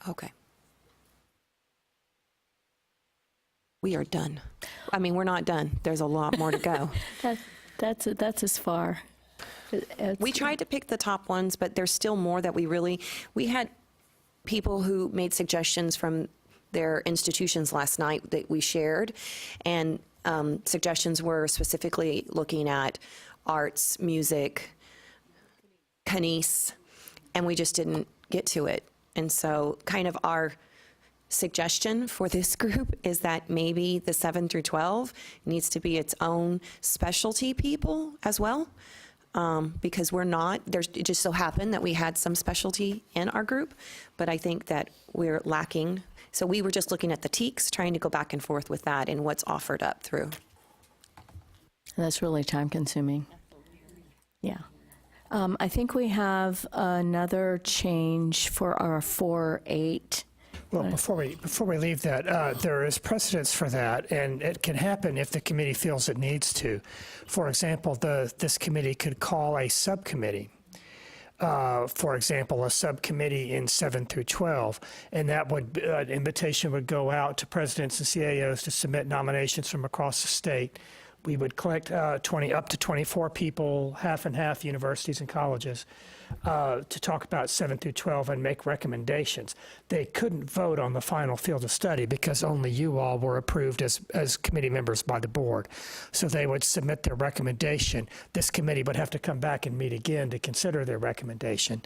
Okay. We are done. I mean, we're not done. There's a lot more to go. That's as far. We tried to pick the top ones, but there's still more that we had people who made suggestions from their institutions last night that we shared, and suggestions were specifically looking at arts, music, kines, and we just didn't get to it. And so kind of our suggestion for this group is that maybe the 7 through 12 needs to be its own specialty people as well. Because it just so happened that we had some specialty in our group, but I think that we're lacking. So we were just looking at the TEKS, trying to go back and forth with that and what's offered up through. That's really time consuming. Yeah. I think we have another change for our 4-8. Well, before we leave that, there is precedence for that, and it can happen if the committee feels it needs to. For example, this committee could call a subcommittee. For example, a subcommittee in 7 through 12, and that would an invitation would go out to presidents and CAOs to submit nominations from across the state. we would collect 20 up to 24 people, half and half, universities and colleges, to talk about 7 through 12 and make recommendations. They couldn't vote on the final field of study because only you all were approved as committee members by the board. So they would submit their recommendation. This committee would have to come back and meet again to consider their recommendation,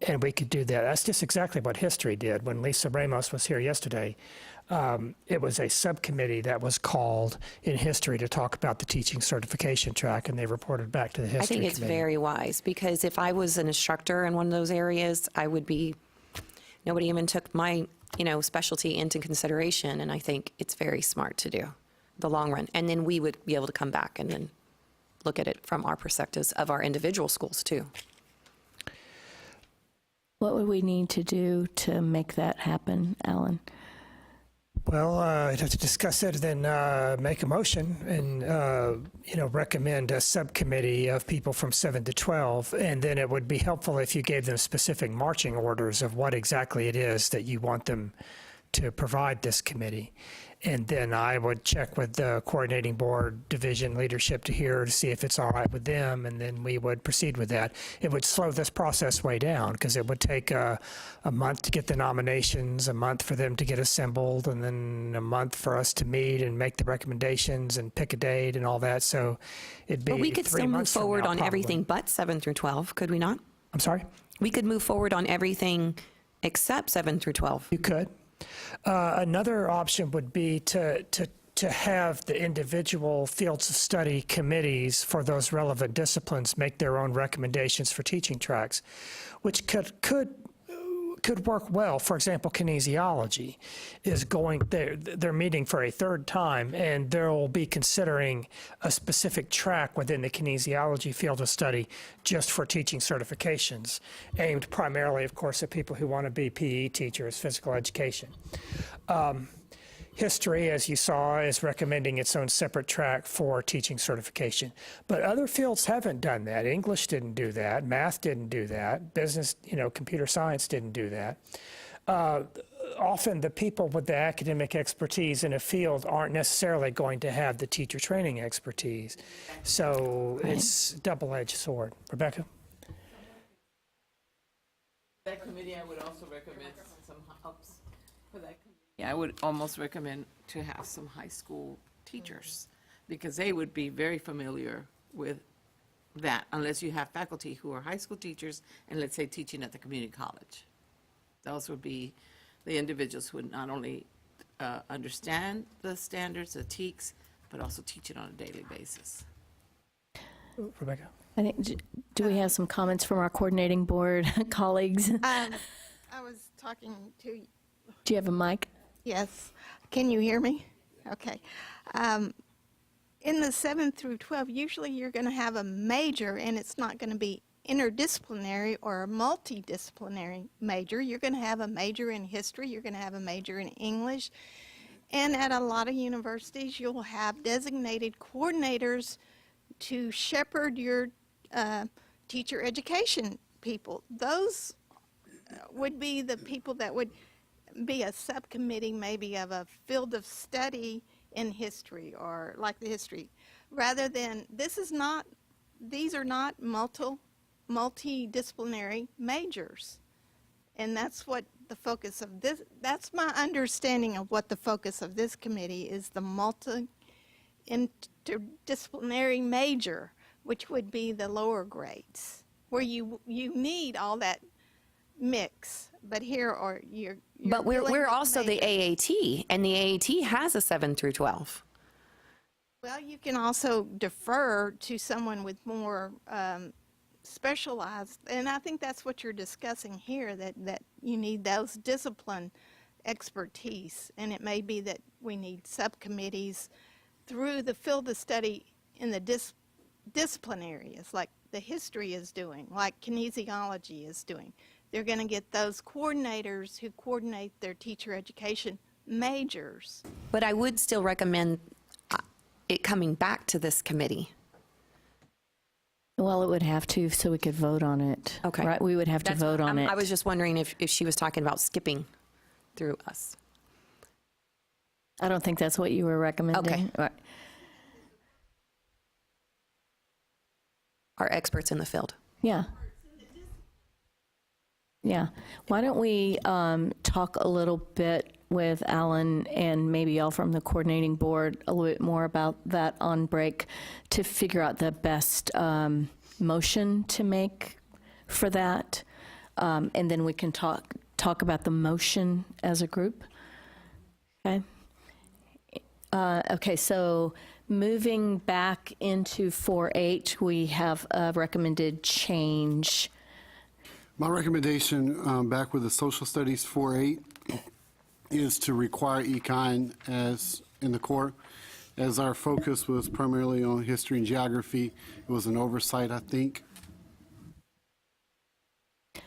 and we could do that. That's just exactly what history did. When Lisa Ramos was here yesterday, it was a subcommittee that was called in history to talk about the teaching certification track, and they reported back to the history I think it's committee. very wise, because if I was an instructor in one of those areas, I would be, nobody even took my, specialty into consideration, and I think it's very smart to do, the long run. And then we would be able to come back and then look at it from our perspectives of our individual schools too. What would we need to do to make that happen, Alan? Well, I'd have to discuss it and then make a motion and, recommend a subcommittee of people from 7 to 12. And then it would be helpful if you gave them specific marching orders of what exactly it is that you want them to provide this committee. And then I would check with the coordinating board division leadership to see if it's all right with them, and then we would proceed with that. It would slow this process way down because it would take a month to get the nominations, a month for them to get assembled, and then a month for us to meet and make the recommendations and pick a date and all that. So it'd be But we could 3 still move months from forward now, on probably. everything but 7 through 12, could we not? I'm sorry? We could move forward on everything except 7 through 12. You could. Another option would be to have the individual fields of study committees for those relevant disciplines make their own recommendations for teaching tracks, which could work well. For example, kinesiology is they're meeting for a third time, and they'll be considering a specific track within the kinesiology field of study just for teaching certifications, aimed primarily, of course, at people who want to be PE teachers, physical education. History, as you saw, is recommending its own separate track for teaching certification. But other fields haven't done that. English didn't do that. Math didn't do that. Business, computer science didn't do that. Often the people with the academic expertise in a field aren't necessarily going to have the teacher training expertise. So it's a double-edged sword. Rebecca? That committee, I would also recommend some helps for that committee. I would almost recommend to have some high school teachers, because they would be very familiar with that, unless you have faculty who are high school teachers and, let's say, teaching at the community college. Those would be the individuals who would not only understand the standards, the TEKS, but also teach it on a daily basis. Rebecca? I think, do we have some comments from our coordinating board colleagues? I was talking to, Do you have a mic? yes, can you hear me? Okay. In the 7 through 12, usually you're going to have a major, and it's not going to be interdisciplinary or a multidisciplinary major. You're going to have a major in history, you're going to have a major in English, and at a lot of universities you'll have designated coordinators to shepherd your teacher education people. Those would be the people that would be a subcommittee maybe of a field of study in history, or like the history, rather than, these are not multidisciplinary majors. And that's what the focus of this, that's my understanding of what the focus of this committee is, the interdisciplinary major, which would be the lower grades, where you need all that mix. But here, or you're But we're dealing with also the majors. AAT, and the AAT has a 7 through 12. Well, you can also defer to someone with more specialized, and I think that's what you're discussing here, that you need those discipline expertise, and it may be that we need subcommittees through the field of study in the discipline areas, like the history is doing, like kinesiology is doing. They're going to get those coordinators who coordinate their teacher education majors. But I would still recommend it coming back to this committee. Well, it would have to, so we could vote on it. Okay. Right, we would have to vote on it. I was just wondering if she was talking about skipping through us. I don't think that's what you were recommending. Okay. Right. are experts in the field. Yeah. Yeah. Why don't we talk a little bit with Alan and maybe y'all from the coordinating board a little bit more about that on break to figure out the best motion to make for that. And then we can talk about the motion as a group. Okay. Okay, so moving back into 4.8, we have a recommended change. My recommendation back with the social studies 4.8 is to require econ as in the core. As our focus was primarily on history and geography, it was an oversight, I think.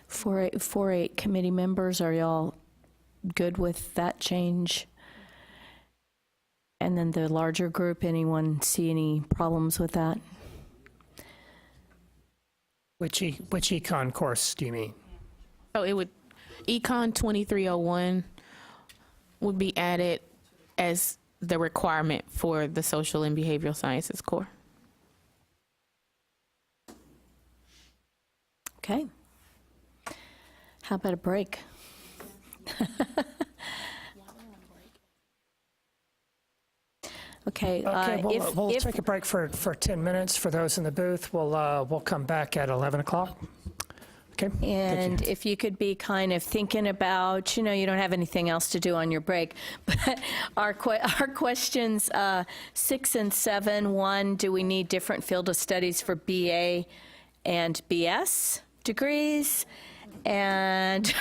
4.8 committee members, are y'all good with that change? And then the larger group, anyone see any problems with that? Which econ course do you mean? So it would, Econ 2301 would be added as the requirement for the social and behavioral sciences core. Okay. How about a break? Okay. Okay, we'll take a break for 10 minutes for those in the booth. We'll come back at 11 o'clock. Okay. And if you could be kind of thinking about, you don't have anything else to do on your break, but our questions 6 and 7. 1, do we need different field of studies for BA and BS degrees? And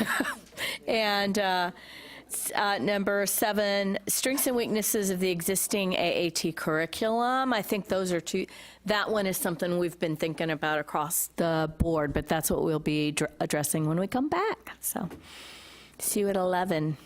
number 7, strengths and weaknesses of the existing AAT curriculum. I think those are two. That one is something we've been thinking about across the board, but that's what we'll be addressing when we come back. So see you at 11.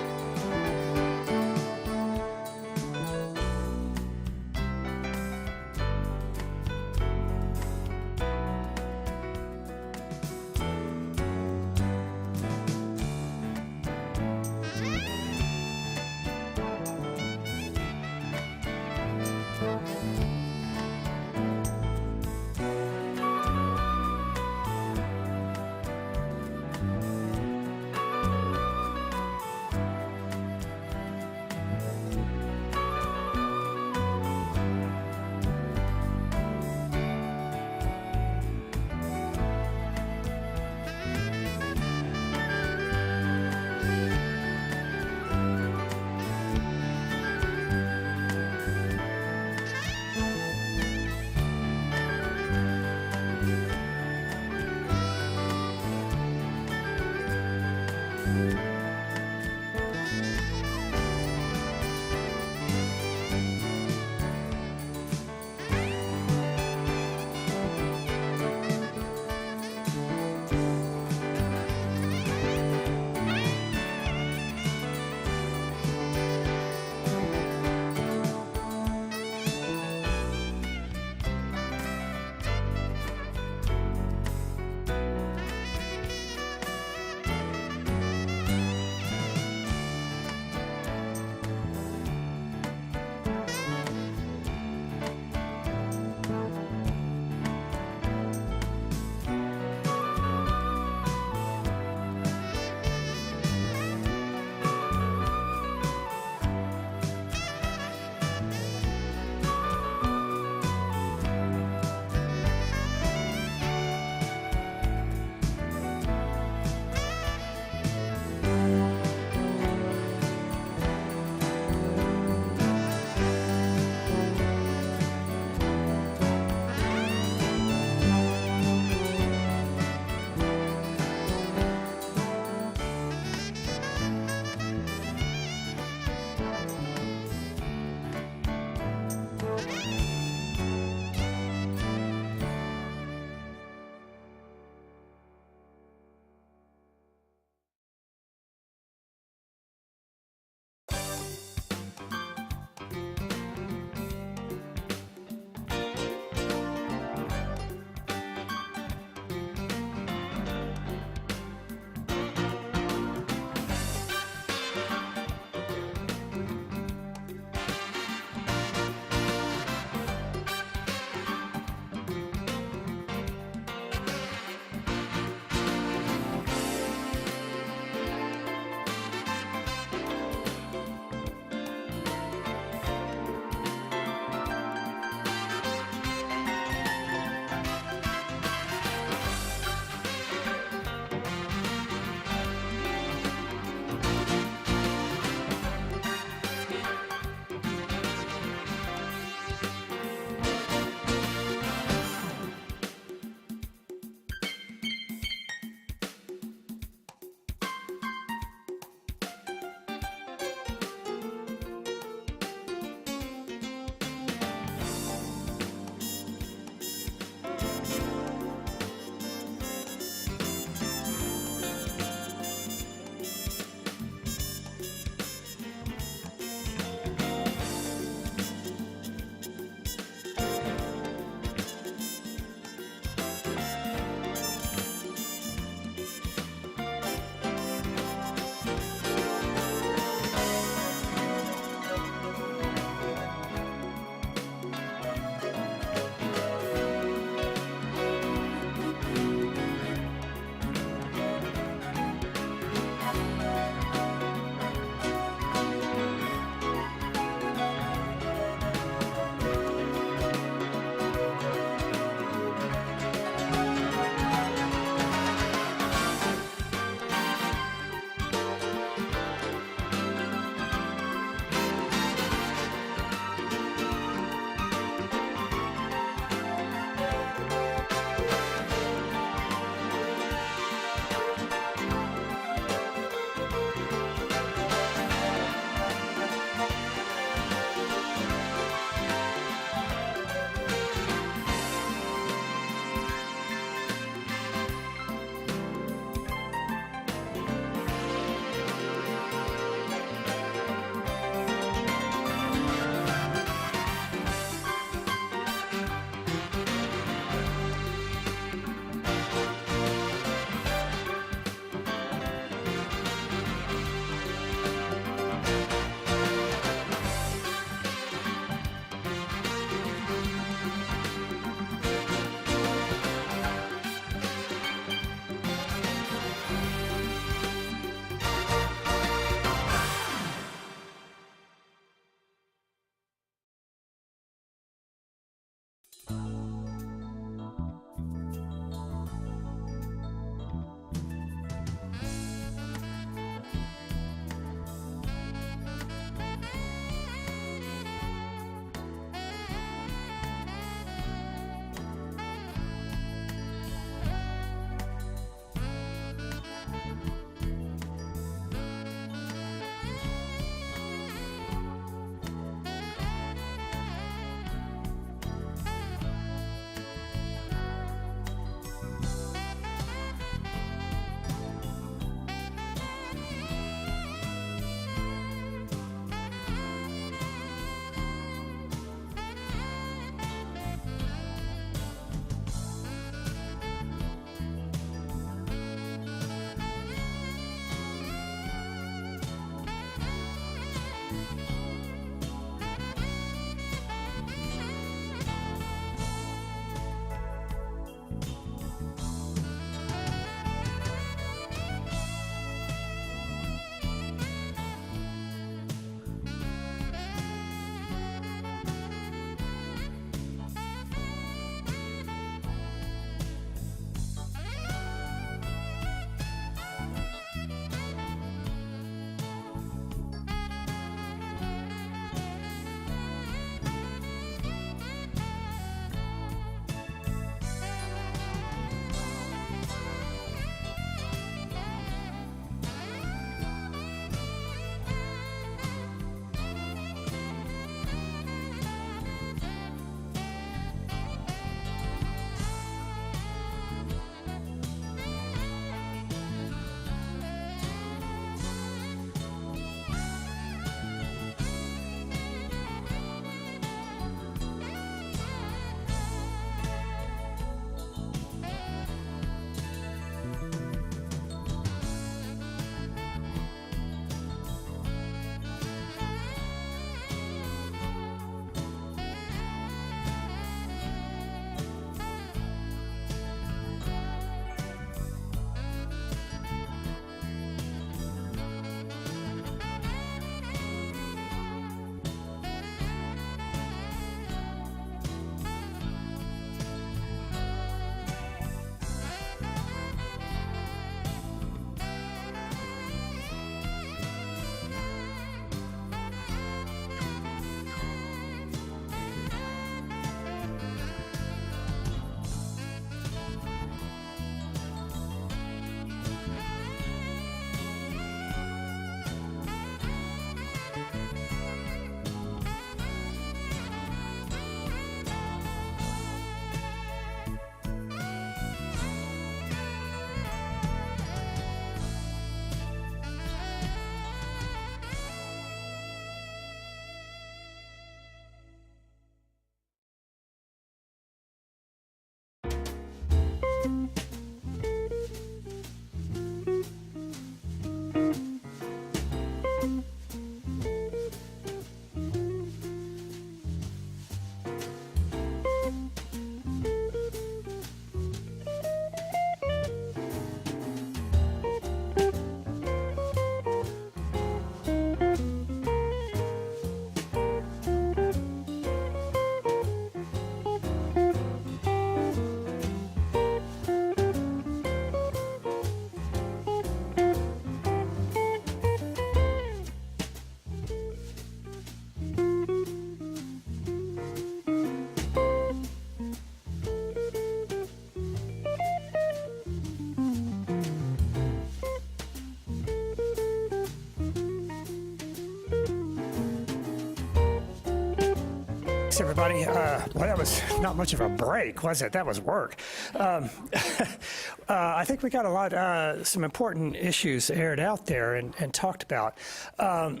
Thanks, everybody. Well, that was not much of a break, was it? That was work. I think we got a lot, some important issues aired out there and talked about. I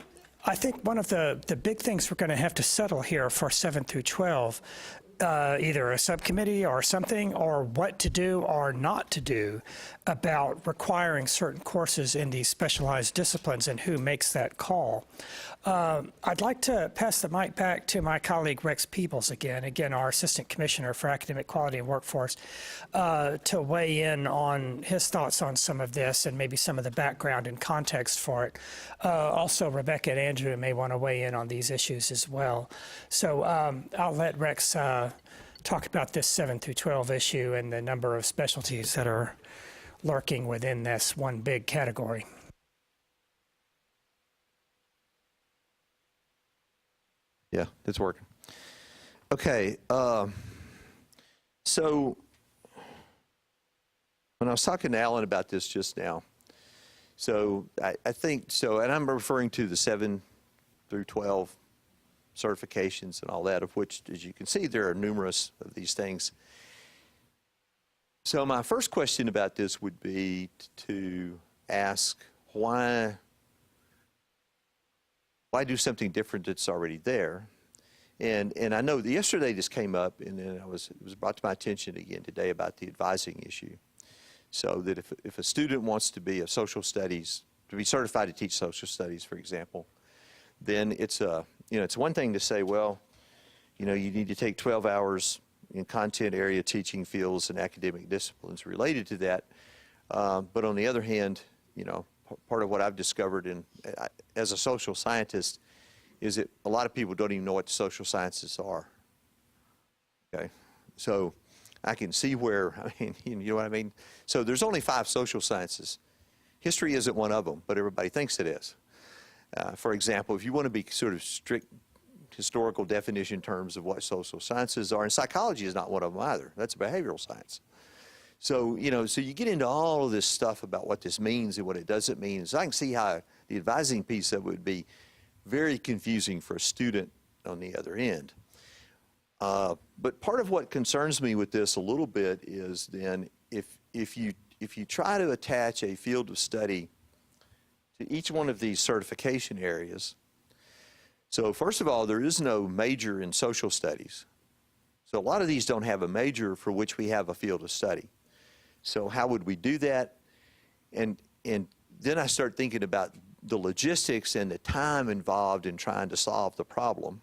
think one of the big things we're going to have to settle here for 7 through 12, either a subcommittee or something, or what to do or not to do about requiring certain courses in these specialized disciplines and who makes that call. I'd like to pass the mic back to my colleague Rex Peebles again, our Assistant Commissioner for Academic Quality and Workforce, to weigh in on his thoughts on some of this and maybe some of the background and context for it. Also, Rebecca and Andrew may want to weigh in on these issues as well. So I'll let Rex talk about this 7 through 12 issue and the number of specialties that are lurking within this one big category. Yeah, it's working. Okay, so when I was talking to Alan about this just now, so I think, so, and I'm referring to the 7 through 12 certifications and all that, of which, as you can see, there are numerous of these things. So my first question about this would be to ask why do something different that's already there? And I know that yesterday this came up, and then it was brought to my attention again today about the advising issue. So that if a student wants to be a social studies, to be certified to teach social studies, for example, then it's one thing to say, well, you need to take 12 hours in content area teaching fields and academic disciplines related to that. But on the other hand, part of what I've discovered as a social scientist is that a lot of people don't even know what the social sciences are. Okay, so I can see where, you know what I mean? So there's only 5 social sciences. History isn't one of them, but everybody thinks it is. For example, if you want to be sort of strict historical definition terms of what social sciences are, and psychology is not one of them either. That's a behavioral science. So, so you get into all of this stuff about what this means and what it doesn't mean. So I can see how the advising piece of it would be very confusing for a student on the other end. But part of what concerns me with this a little bit is then if you try to attach a field of study to each one of these certification areas. So first of all, there is no major in social studies. So a lot of these don't have a major for which we have a field of study. So how would we do that? And then I start thinking about the logistics and the time involved in trying to solve the problem.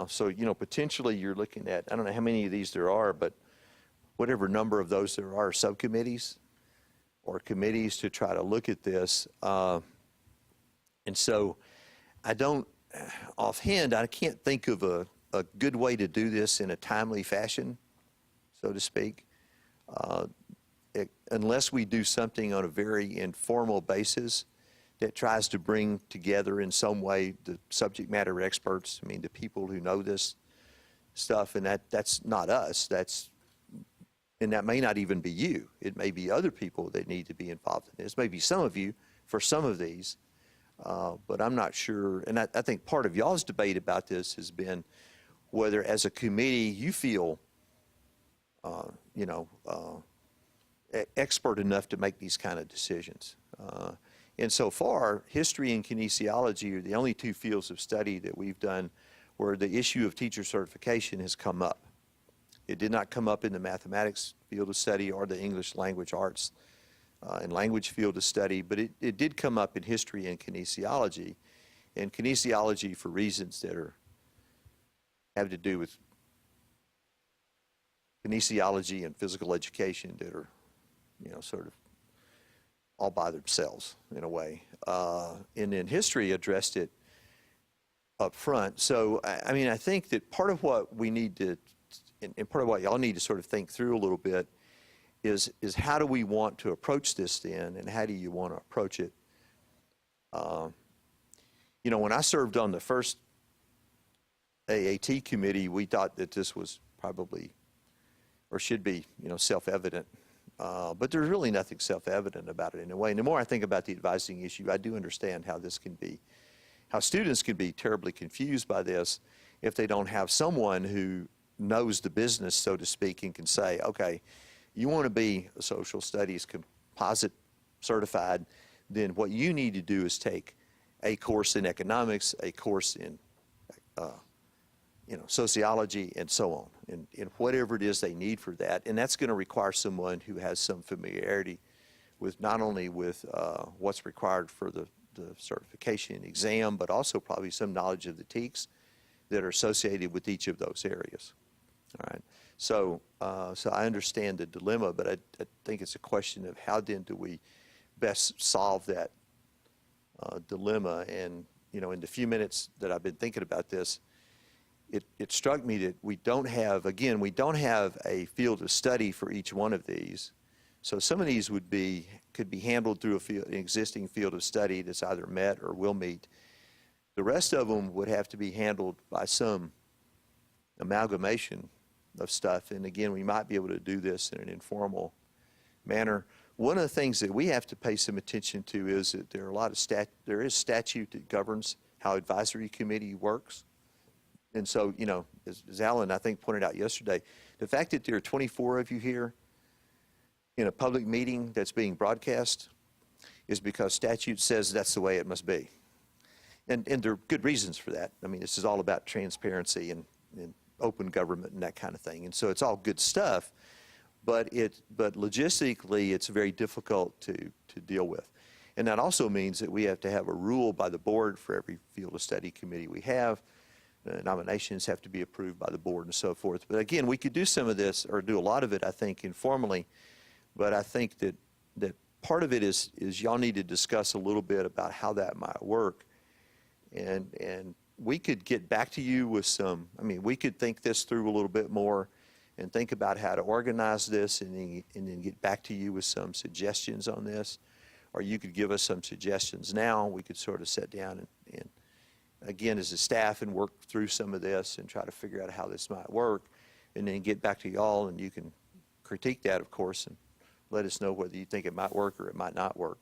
So, potentially you're looking at, I don't know how many of these there are, but whatever number of those there are, subcommittees or committees to try to look at this. And so offhand, I can't think of a good way to do this in a timely fashion, so to speak, unless we do something on a very informal basis that tries to bring together in some way the subject matter experts, the people who know this stuff, and that's not us, and that may not even be you. It may be other people that need to be involved in this. Maybe some of you for some of these, but I'm not sure. And I think part of y'all's debate about this has been whether as a committee you feel, expert enough to make these kind of decisions. And so far, history and kinesiology are the only 2 fields of study that we've done where the issue of teacher certification has come up. It did not come up in the mathematics field of study or the English language arts and language field of study, but it did come up in history and kinesiology. And kinesiology for reasons that have to do with kinesiology and physical education that are, sort of all by themselves in a way. And then history addressed it up front. So, I think that part of what we need to, and part of what y'all need to sort of think through a little bit is how do we want to approach this then, and how do you want to approach it? When I served on the first AAT committee, we thought that this was probably, or should be, self-evident. But there's really nothing self-evident about it in a way. And the more I think about the advising issue, I do understand how this can be, how students can be terribly confused by this. if they don't have someone who knows the business, so to speak, and can say, okay, you want to be a social studies composite certified, then what you need to do is take a course in economics, a course in sociology, and so on, and whatever it is they need for that. And that's going to require someone who has some familiarity with not only with what's required for the certification exam, but also probably some knowledge of the TEKS that are associated with each of those areas. All right. So I understand the dilemma, but I think it's a question of how then do we best solve that dilemma. And, in the few minutes that I've been thinking about this, it struck me that we don't have a field of study for each one of these. So some of these could be handled through an existing field of study that's either met or will meet. The rest of them would have to be handled by some amalgamation of stuff. And again, we might be able to do this in an informal manner. One of the things that we have to pay some attention to is that there is statute that governs how advisory committee works. And so, as Alan, I think, pointed out yesterday, the fact that there are 24 of you here in a public meeting that's being broadcast is because statute says that's the way it must be. And there are good reasons for that. I mean, this is all about transparency and open government and that kind of thing. And so it's all good stuff, but logistically it's very difficult to deal with. And that also means that we have to have a rule by the board for every field of study committee we have. Nominations have to be approved by the board and so forth. But again, we could do some of this, or do a lot of it, I think, informally. But I think that part of it is y'all need to discuss a little bit about how that might work. And we could get back to you with we could think this through a little bit more and think about how to organize this and then get back to you with some suggestions on this. Or you could give us some suggestions now. We could sort of sit down and again, as a staff, and work through some of this and try to figure out how this might work, and then get back to y'all, and you can critique that, of course, and let us know whether you think it might work or it might not work,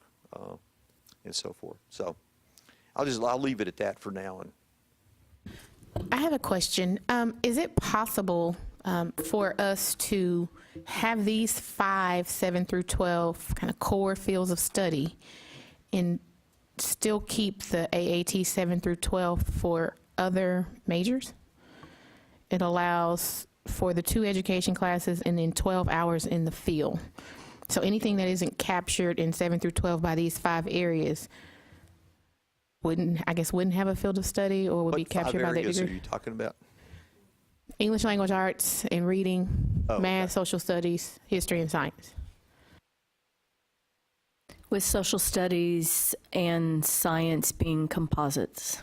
and so forth. So I'll leave it at that for now. I have a question. Is it possible for us to have these 5, 7 through 12 kind of core fields of study and still keep the AAT 7 through 12 for other majors? It allows for the 2 education classes and then 12 hours in the field. So anything that isn't captured in 7 through 12 by these 5 areas wouldn't have a field of study, or would be captured by that degree. What 5 areas are you talking about? English language arts and reading, math, social studies, history, and science. With social studies and science being composites.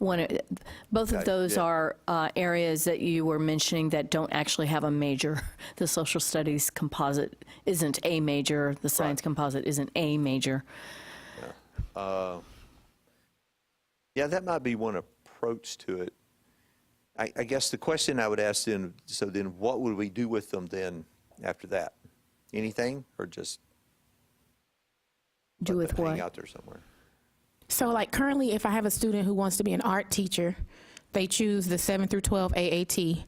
Both of those are areas that you were mentioning that don't actually have a major. The social studies composite isn't a major. The science composite isn't a major. That might be one approach to it. I guess the question I would ask then, so then what would we do with them then after that? Anything, or just do with what? Hang out there somewhere? So like currently, if I have a student who wants to be an art teacher, they choose the 7 through 12 AAT.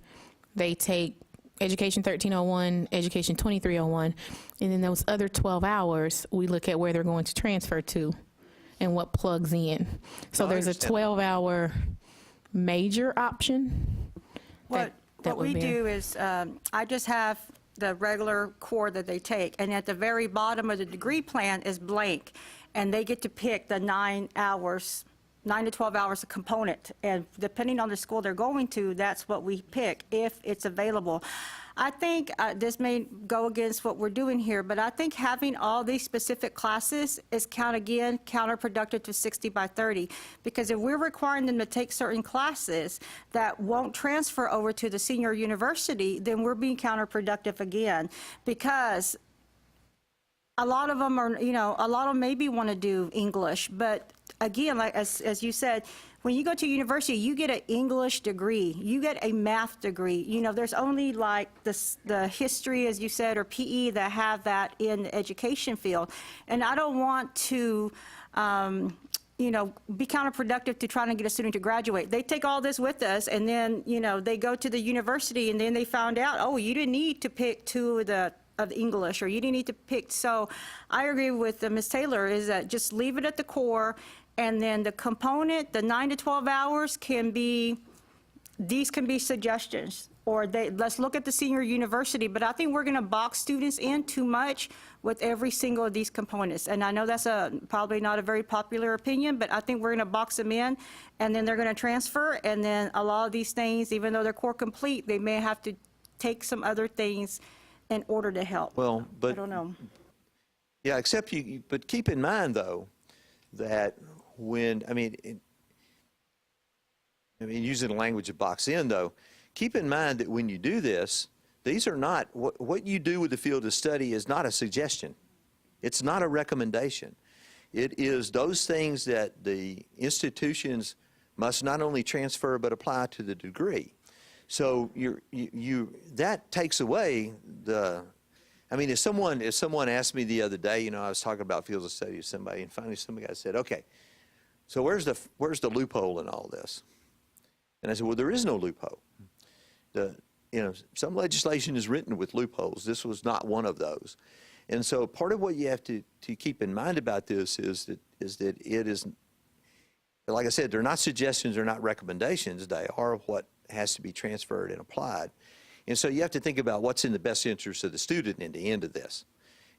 They take Education 1301, Education 2301, and then those other 12 hours, we look at where they're going to transfer to and what plugs in. So there's a 12-hour major option. What we do is, I just have the regular core that they take, and at the very bottom of the degree plan is blank, and they get to pick the 9 to 12 hours a component, and depending on the school they're going to, that's what we pick if it's available. I think this may go against what we're doing here, but I think having all these specific classes is counterproductive to 60 by 30, because if we're requiring them to take certain classes that won't transfer over to the senior university, then we're being counterproductive again, because a lot of them are, a lot of them maybe want to do English, but again, like as you said, when you go to university, you get an English degree, you get a math degree. There's only like the history, as you said, or PE that have that in the education field. And I don't want to, be counterproductive to trying to get a student to graduate. They take all this with us, and then, they go to the university, and then they found out, oh, you didn't need to pick two of the English, or you didn't need to pick. So I agree with Ms. Taylor, is that just leave it at the core, and then the component, the 9 to 12 hours these can be suggestions, or let's look at the senior university. But I think we're going to box students in too much with every single of these components. And I know that's probably not a very popular opinion, but I think we're going to box them in, and then they're going to transfer, and then a lot of these things, even though they're core complete, they may have to take some other things in order to help. Well, but I don't know. Yeah, but keep in mind, though, that using the language of box in, though, keep in mind that when you do this, these are not, what you do with the field of study is not a suggestion. It's not a recommendation. It is those things that the institutions must not only transfer but apply to the degree. So that takes away if someone asked me the other day, I was talking about fields of study with somebody, and finally somebody said, okay, so where's the loophole in all this? And I said, well, there is no loophole. Some legislation is written with loopholes. This was not one of those. And so part of what you have to keep in mind about this is that it is, like I said, they're not suggestions, they're not recommendations. They are what has to be transferred and applied. And so you have to think about what's in the best interest of the student in the end of this,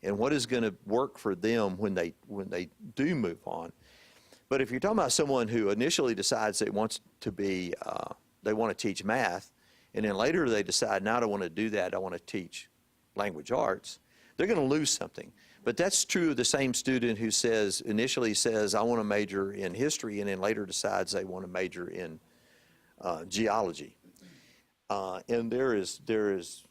and what is going to work for them when they do move on. But if you're talking about someone who initially decides they want to teach math, and then later they decide, now I don't want to do that, I want to teach language arts, they're going to lose something. But that's true of the same student who initially says, I want to major in history, and then later decides they want to major in geology. And there is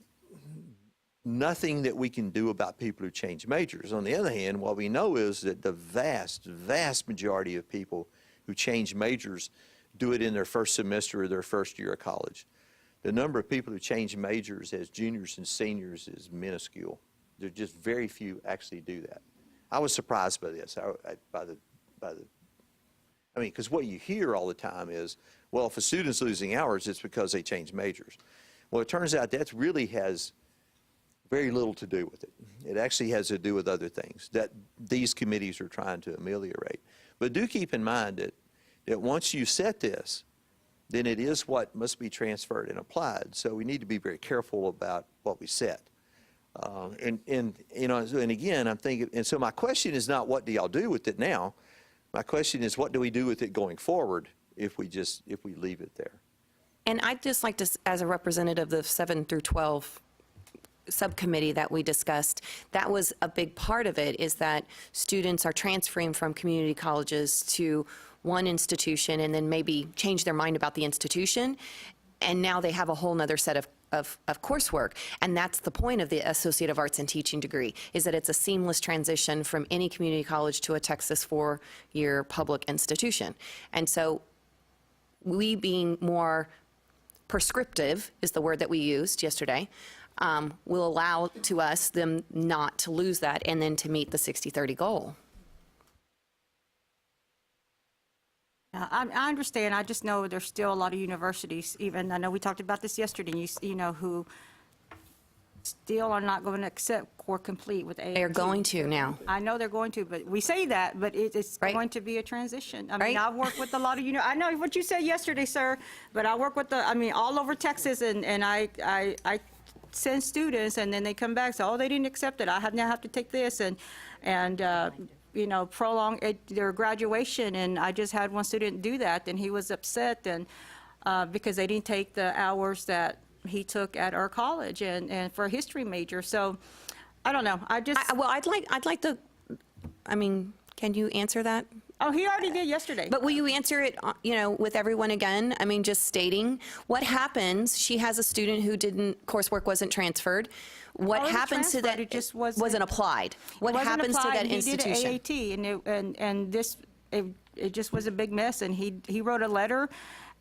nothing that we can do about people who change majors. On the other hand, what we know is that the vast, vast majority of people who change majors do it in their first semester or their first year of college. The number of people who change majors as juniors and seniors is minuscule. There are just very few actually do that. I was surprised by this, because what you hear all the time is, well, if a student's losing hours, it's because they change majors. Well, it turns out that really has very little to do with it. It actually has to do with other things that these committees are trying to ameliorate. But do keep in mind that once you set this, then it is what must be transferred and applied. So we need to be very careful about what we set. And again, I'm thinking, and so my question is not what do y'all do with it now? My question is what do we do with it going forward if we leave it there? And I'd just like to, as a representative of the 7 through 12 subcommittee that we discussed, that was a big part of it, is that students are transferring from community colleges to one institution and then maybe change their mind about the institution, and now they have a whole nother set of coursework. And that's the point of the Associate of Arts and Teaching degree, is that it's a seamless transition from any community college to a Texas 4-year public institution. And so we being more prescriptive, is the word that we used yesterday, will allow to us them not to lose that and then to meet the 60-30 goal. I understand. I just know there's still a lot of universities, even, I know we talked about this yesterday, who still are not going to accept core complete with AAT. They're going to now. I know they're going to, but we say that, but it's going to be a transition. I mean, I've worked with a lot of, I know what you said yesterday, sir, but I work with all over Texas, and I send students, and then they come back, say, oh, they didn't accept it. I now have to take this, and prolong their graduation. And I just had one student do that, and he was upset, and because they didn't take the hours that he took at our college and for a history major. So I don't know. I'd like to, can you answer that? Oh, he already did yesterday. But will you answer it, with everyone again? Just stating what happens. She has a student who coursework wasn't transferred. What happens to that? It just wasn't applied. What happens to that institution? He did an AAT, and it just was a big mess. And he wrote a letter,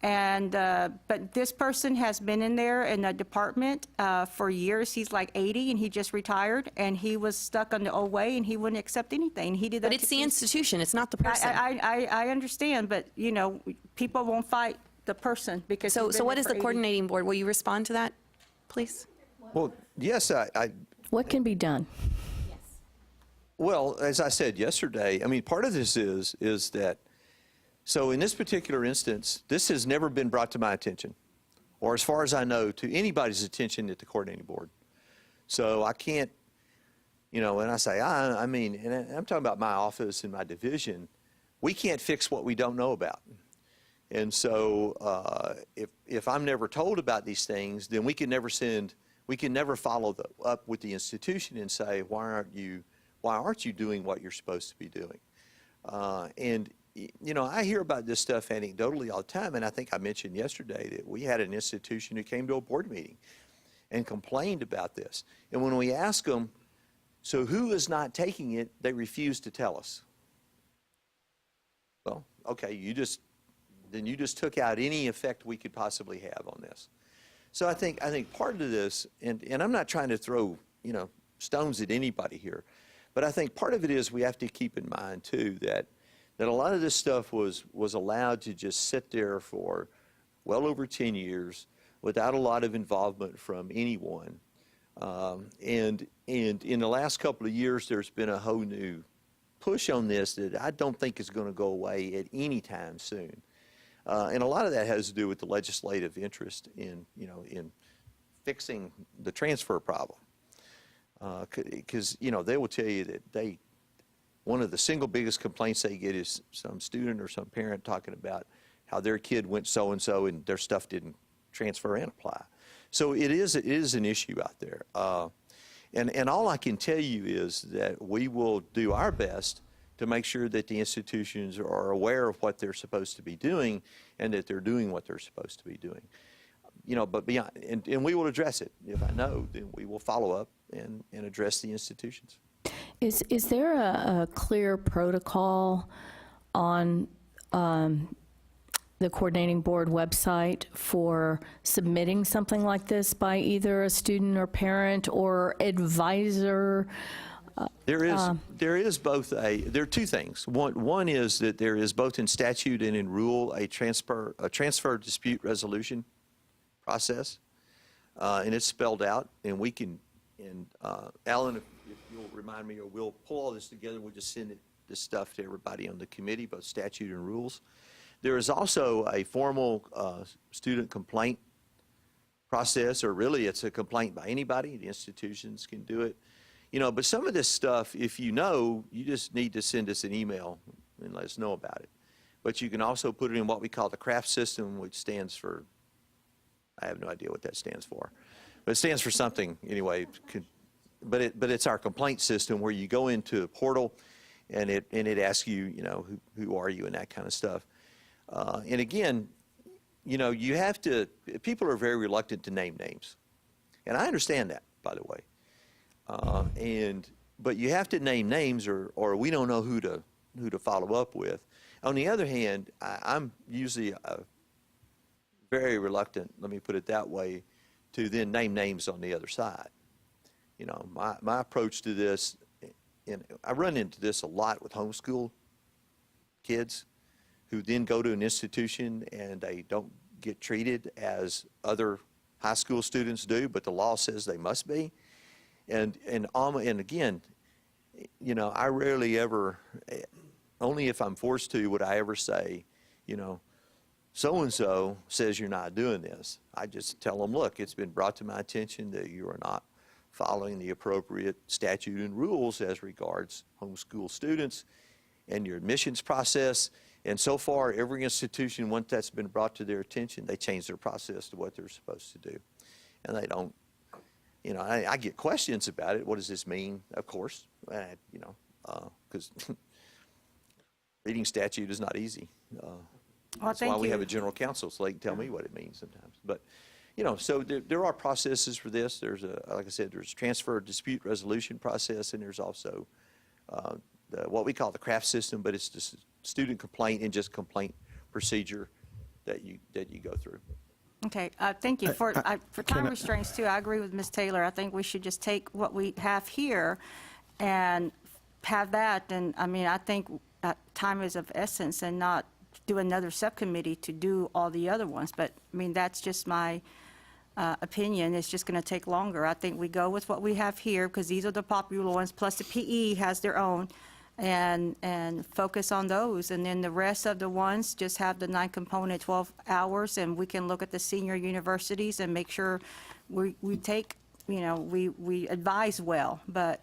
And, but this person has been in there in the department for years. He's like 80 and he just retired, and he was stuck on the old way and he wouldn't accept anything. He did that. But it's the institution, it's not the person. I understand, but you know, people won't fight the person because. So he's been what there is for the 80. coordinating board? Will you respond to that, please? Well, yes, What can be done? well, as I said yesterday, I mean, part of this is that, so in this particular instance, this has never been brought to my attention, or as far as I know, to anybody's attention at the coordinating board. So I can't, you know, when I say I mean, and I'm talking about my office and my division, we can't fix what we don't know about. And so if I'm never told about these things, then we can never follow up with the institution and say, why aren't you doing what you're supposed to be doing? And you know, I hear about this stuff anecdotally all the time, and I think I mentioned yesterday that we had an institution who came to a board meeting and complained about this. And when we asked them, so who is not taking it, they refused to tell us. Well, okay, you just took out any effect we could possibly have on this. So I think part of this, and I'm not trying to throw, you know, stones at anybody here, but I think part of it is we have to keep in mind too that a lot of this stuff was allowed to just sit there for well over 10 years without a lot of involvement from anyone. And in the last couple of years, there's been a whole new push on this that I don't think is going to go away at any time soon. And a lot of that has to do with the legislative interest in, you know, in fixing the transfer problem. Because, you know, they will tell you that one of the single biggest complaints they get is some student or some parent talking about how their kid went so-and-so and their stuff didn't transfer and apply. So it is an issue out there. And all I can tell you is that we will do our best to make sure that the institutions are aware of what they're supposed to be doing and that they're doing what they're supposed to be doing. You know, but beyond, and we will address it. If I know, then we will follow up and address the institutions. Is there a clear protocol on the coordinating board website for submitting something like this by either a student or parent or advisor? There is both there are two things. One is that there is both in statute and in rule a transfer dispute resolution process, and it's spelled out, and we can, and Alan, if you'll remind me, or we'll pull all this together, we'll just send this stuff to everybody on the committee, both statute and rules. There is also a formal student complaint process, or really it's a complaint by anybody. The institutions can do it. You know, but some of this stuff, if you know, you just need to send us an email and let us know about it. But you can also put it in what we call the CRAFT system, which stands for, I have no idea what that stands for, but it stands for something anyway. But it's our complaint system where you go into a portal and it asks you, you know, who are you and that kind of stuff. And again, you know, you have to, people are very reluctant to name names. And I understand that, by the way. But you have to name names or we don't know who to follow up with. On the other hand, I'm usually very reluctant, let me put it that way, to then name names on the other side. You know, my approach to this, and I run into this a lot with homeschool kids who then go to an institution and they don't get treated as other high school students do, but the law says they must be. And again, you know, I rarely ever, only if I'm forced to, would I ever say, you know, so-and-so says you're not doing this. I just tell them, look, it's been brought to my attention that you are not following the appropriate statute and rules as regards homeschool students and your admissions process. And so far, every institution, once that's been brought to their attention, they change their process to what they're supposed to do. And they don't, you know, I get questions about it. What does this mean? Of course, you know, because reading statute is not easy. That's why we have a general counsel, so they can tell me what it means sometimes. But, you know, so there are processes for this. There's like I said, there's transfer dispute resolution process, and there's also what we call the CRAFT system, but it's just student complaint and just complaint procedure that you go through. Okay, thank you. For time restraints too, I agree with Ms. Taylor. I think we should just take what we have here and have that, and I mean, I think time is of essence and not do another subcommittee to do all the other ones. But, I mean, that's just my opinion. It's just going to take longer. I think we go with what we have here because these are the popular ones, plus the PE has their own, and focus on those. And then the rest of the ones just have the 9-component 12 hours, and we can look at the senior universities and make sure we take, we advise well. But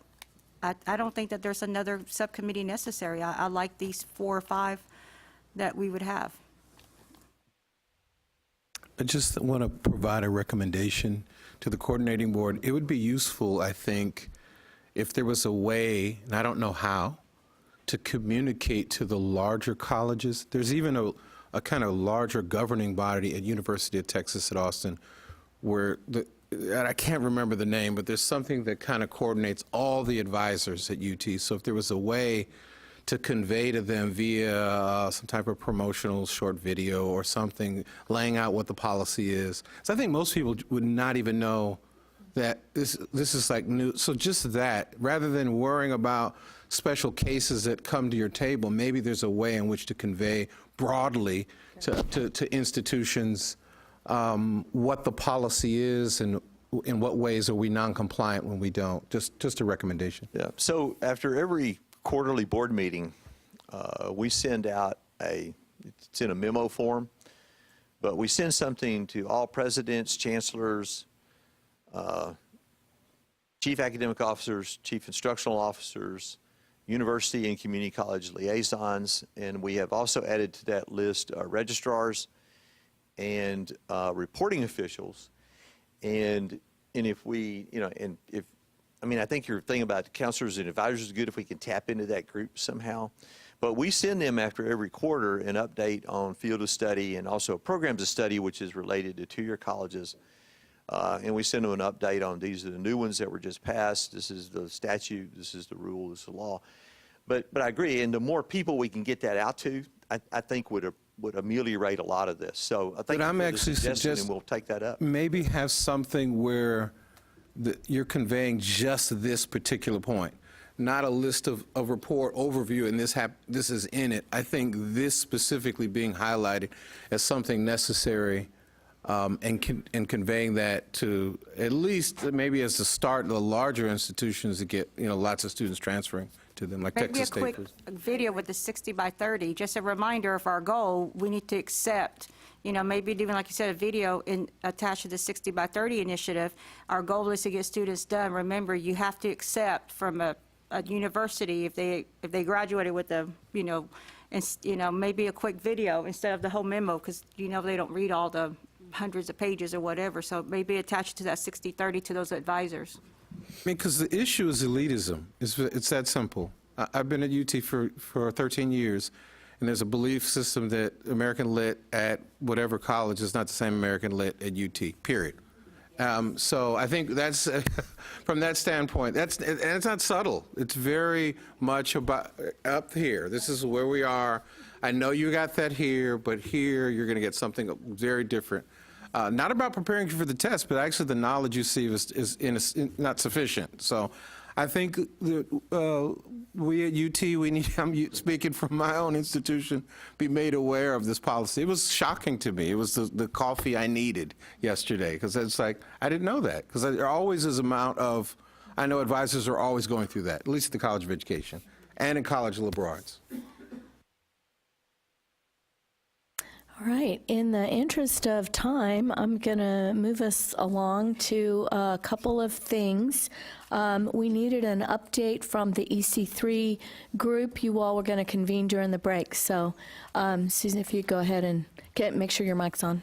I don't think that there's another subcommittee necessary. I like these 4 or 5 that we would have. I just want to provide a recommendation to the coordinating board. It would be useful, I think, if there was a way, and I don't know how, to communicate to the larger colleges. There's even a kind of larger governing body at University of Texas at Austin where and I can't remember the name, but there's something that kind of coordinates all the advisors at UT. So if there was a way to convey to them via some type of promotional short video or something, laying out what the policy is. So I think most people would not even know that this is like new. So just that, rather than worrying about special cases that come to your table, maybe there's a way in which to convey broadly to institutions what the policy is and in what ways are we non-compliant when we don't. Just a recommendation. Yeah. So after every quarterly board meeting, we send out it's in a memo form, but we send something to all presidents, chancellors, chief academic officers, chief instructional officers, university and community college liaisons, and we have also added to that list registrars and reporting officials. And if we, I think your thing about counselors and advisors is good if we can tap into that group somehow. But we send them after every quarter an update on field of study and also programs of study, which is related to two-year colleges. And we send them an update on these are the new ones that were just passed. This is the statute. This is the rule. This is the law. But I agree. And the more people we can get that out to, I think would ameliorate a lot of this. So I think I'm actually suggesting we'll take that up. Maybe have something where you're conveying just this particular point, not a list of report overview and this is in it. I think this specifically being highlighted as something necessary and conveying that to at least maybe as the start of the larger institutions that get lots of students transferring to them, like Maybe Texas State. a quick video with the 60 by 30, just a reminder of our goal. We need to accept, maybe even like you said, a video attached to the 60 by 30 initiative. Our goal is to get students done. Remember, you have to accept from a university if they graduated with maybe a quick video instead of the whole memo, because they don't read all the hundreds of pages or whatever. So maybe attached to that 60-30 to those advisors. Because the issue is elitism. It's that simple. I've been at UT for 13 years, and there's a belief system that American Lit at whatever college is not the same American Lit at UT, period. So I think that's, from that standpoint, and it's not subtle. It's very much about up here. This is where we are. I know you got that here, but here you're going to get something very different. Not about preparing you for the test, but actually the knowledge you see is not sufficient. So I think that, we at UT, I'm speaking from my own institution, be made aware of this policy. It was shocking to me. It was the coffee I needed yesterday, because it's like, I didn't know that, because there always is amount of, I know advisors are always going through that, at least at the College of Education and in college liberal arts. All right, in the interest of time, I'm going to move us along to a couple of things. We needed an update from the EC3 group. You all were going to convene during the break. So, Susan, if you'd go ahead and make sure your mic's on.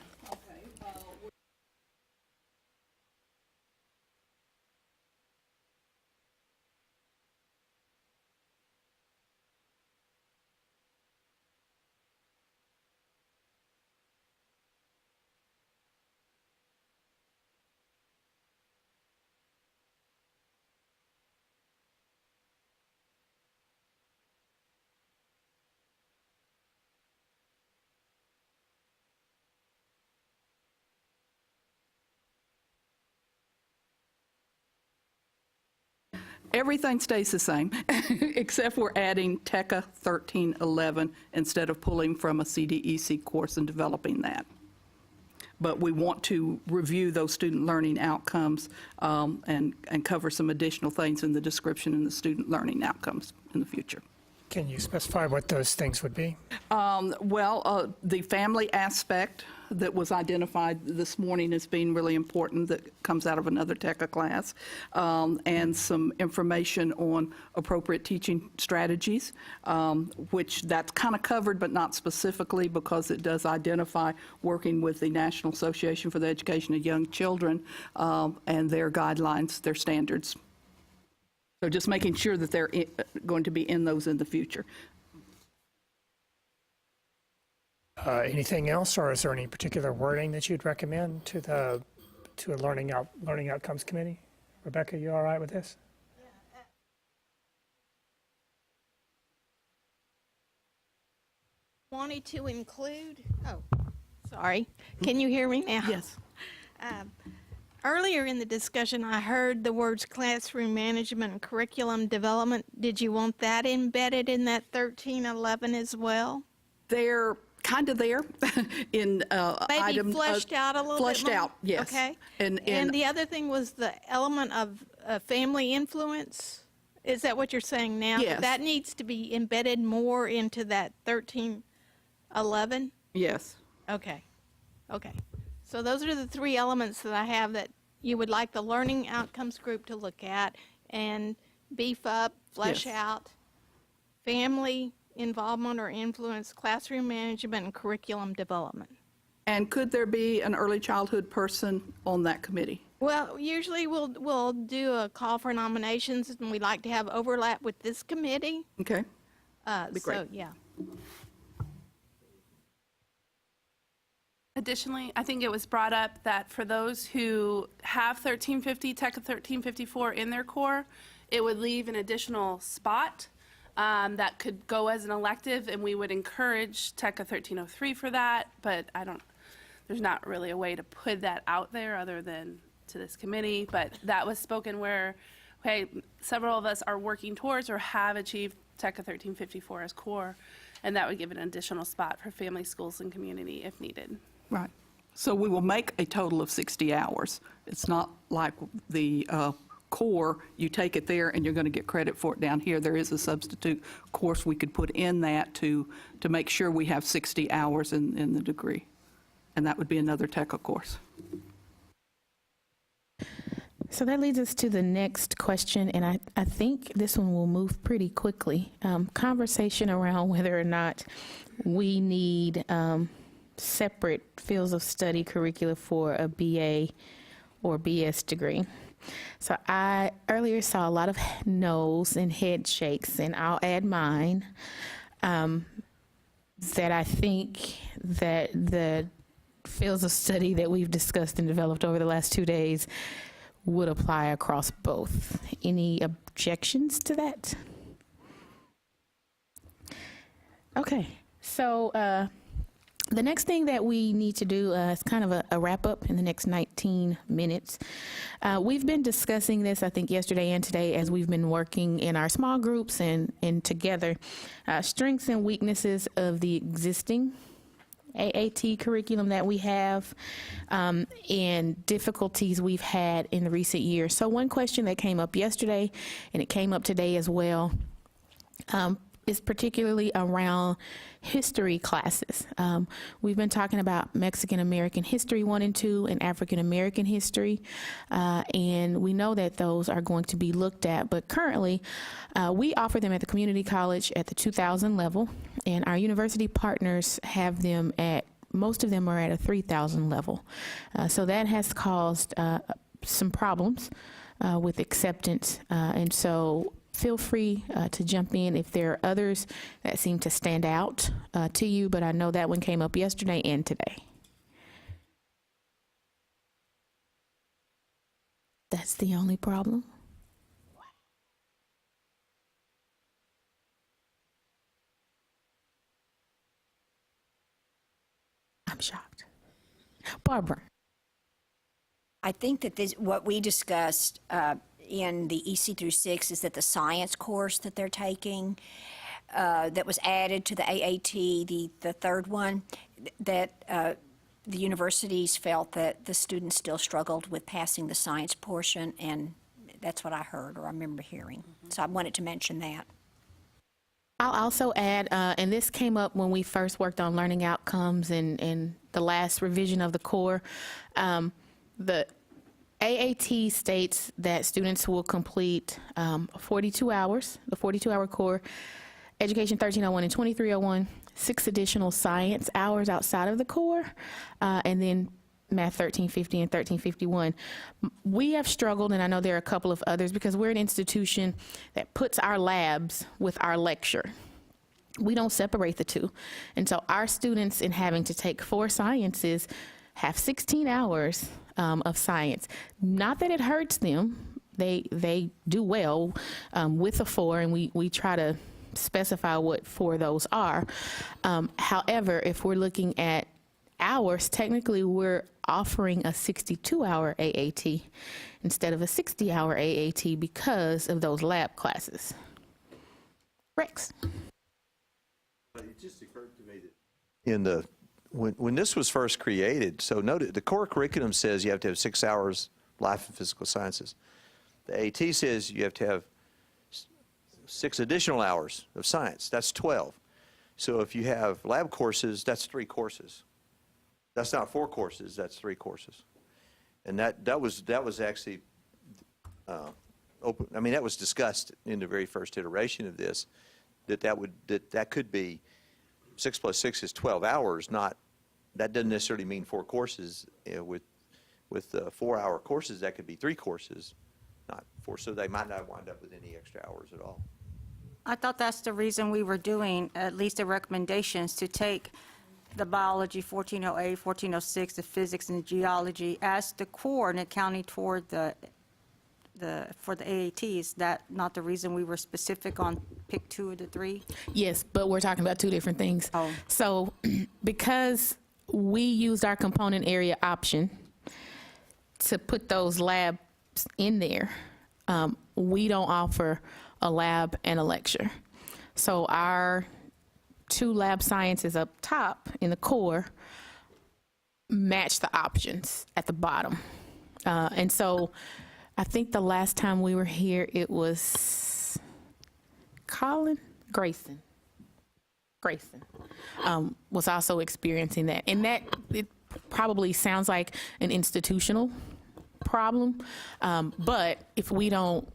Everything stays the same, except we're adding TECA 1311 instead of pulling from a CDEC course and developing that. But we want to review those student learning outcomes and cover some additional things in the description in the student learning outcomes in the future. Can you specify what those things would be? The family aspect that was identified this morning as being really important that comes out of another TECA class, and some information on appropriate teaching strategies, which that's kind of covered but not specifically because it does identify working with the National Association for the Education of Young Children and their guidelines, their standards. So just making sure that they're going to be in those in the future. Anything else, or is there any particular wording that you'd recommend to a learning outcomes committee? Rebecca, you all right with this? Wanted to include, sorry, can you hear me now? Yes. Earlier in the discussion, I heard the words classroom management and curriculum development. Did you want that embedded in that 1311 as well? They're kind of there in Maybe item. fleshed out a little bit Fleshed more? out, yes. Okay. And the other thing was the element of family influence. Is that what you're saying now? Yes. That needs to be embedded more into that 1311? yes. Okay. Okay. So those are the three elements that I have that you would like the learning outcomes group to look at and beef up, flesh Yes. out, family involvement or influence, classroom management, and curriculum development. And could there be an early childhood person on that committee? Well, usually we'll do a call for nominations, and we like to have overlap with this committee. Okay. So, great. yeah. Additionally, I think it was brought up that for those who have 1350, TECA 1354 in their core, it would leave an additional spot that could go as an elective, and we would encourage TECA 1303 for that, but there's not really a way to put that out there other than to this committee, but that was spoken where, okay, several of us are working towards or have achieved TECA 1354 as core, and that would give an additional spot for family, schools, and community if needed. Right. So we will make a total of 60 hours. It's not like the core, you take it there and you're going to get credit for it down here. There is a substitute course we could put in that to make sure we have 60 hours in the degree. And that would be another TECA course. So that leads us to the next question, and I think this one will move pretty quickly. Conversation around whether or not we need separate fields of study curricula for a BA or BS degree. So I earlier saw a lot of no's and head shakes, and I'll add mine, that I think that the fields of study that we've discussed and developed over the last 2 days would apply across both. Any objections to that? Okay, so the next thing that we need to do is kind of a wrap up in the next 19 minutes. We've been discussing this, I think, yesterday and today as we've been working in our small groups and together. Strengths and weaknesses of the existing AAT curriculum that we have, and difficulties we've had in recent years. So one question that came up yesterday, and it came up today as well, is particularly around history classes. We've been talking about Mexican American history 1 and 2 and African American history, and we know that those are going to be looked at, but currently we offer them at the community college at the 2000 level, and our university partners have them at, most of them are at a 3000 level. So that has caused some problems with acceptance, and so feel free to jump in if there are others that seem to stand out to you, but I know that one came up yesterday and today. That's the only problem? Wow. I'm shocked. Barbara. I think that what we discussed in the EC through 6 is that the science course that they're taking, that was added to the AAT, the third one, that the universities felt that the students still struggled with passing the science portion, and that's what I heard or I remember hearing. So I wanted to mention that. I'll also add, and this came up when we first worked on learning outcomes and the last revision of the core. The AAT states that students will complete 42 hours, the 42-hour core, Education 1301 and 2301, 6 additional science hours outside of the core, and then Math 1350 and 1351. We have struggled, and I know there are a couple of others, because we're an institution that puts our labs with our lecture. We don't separate the two. And so our students, in having to take 4 sciences, have 16 hours of science. Not that it hurts them. They do well with the 4, and we try to specify what 4 those are. However, if we're looking at hours, technically we're offering a 62-hour AAT instead of a 60-hour AAT because of those lab classes. Rex? It just occurred to me that when this was first created, so note the core curriculum says you have to have 6 hours life and physical sciences. The AT says you have to have 6 additional hours of science. That's 12. So if you have lab courses, that's 3 courses. That's not 4 courses, that's 3 courses. And that was actually open. I mean, that was discussed in the very first iteration of this, that could be 6 plus 6 is 12 hours, that doesn't necessarily mean 4 courses. With 4-hour courses, that could be 3 courses, not 4, so they might not wind up with any extra hours at all. I thought that's the reason we were doing at least the recommendations to take the biology 1408, 1406, the physics and the geology as the core and accounting toward for the AATs. That not the reason we were specific on pick 2 of the 3? Yes, but we're talking about 2 different things. Oh. So because we used our component area option to put those labs in there, we don't offer a lab and a lecture. So our 2 lab sciences up top in the core match the options at the bottom. And so I think the last time we were here, it was Grayson was also experiencing that. And that, it probably sounds like an institutional problem, but if we don't,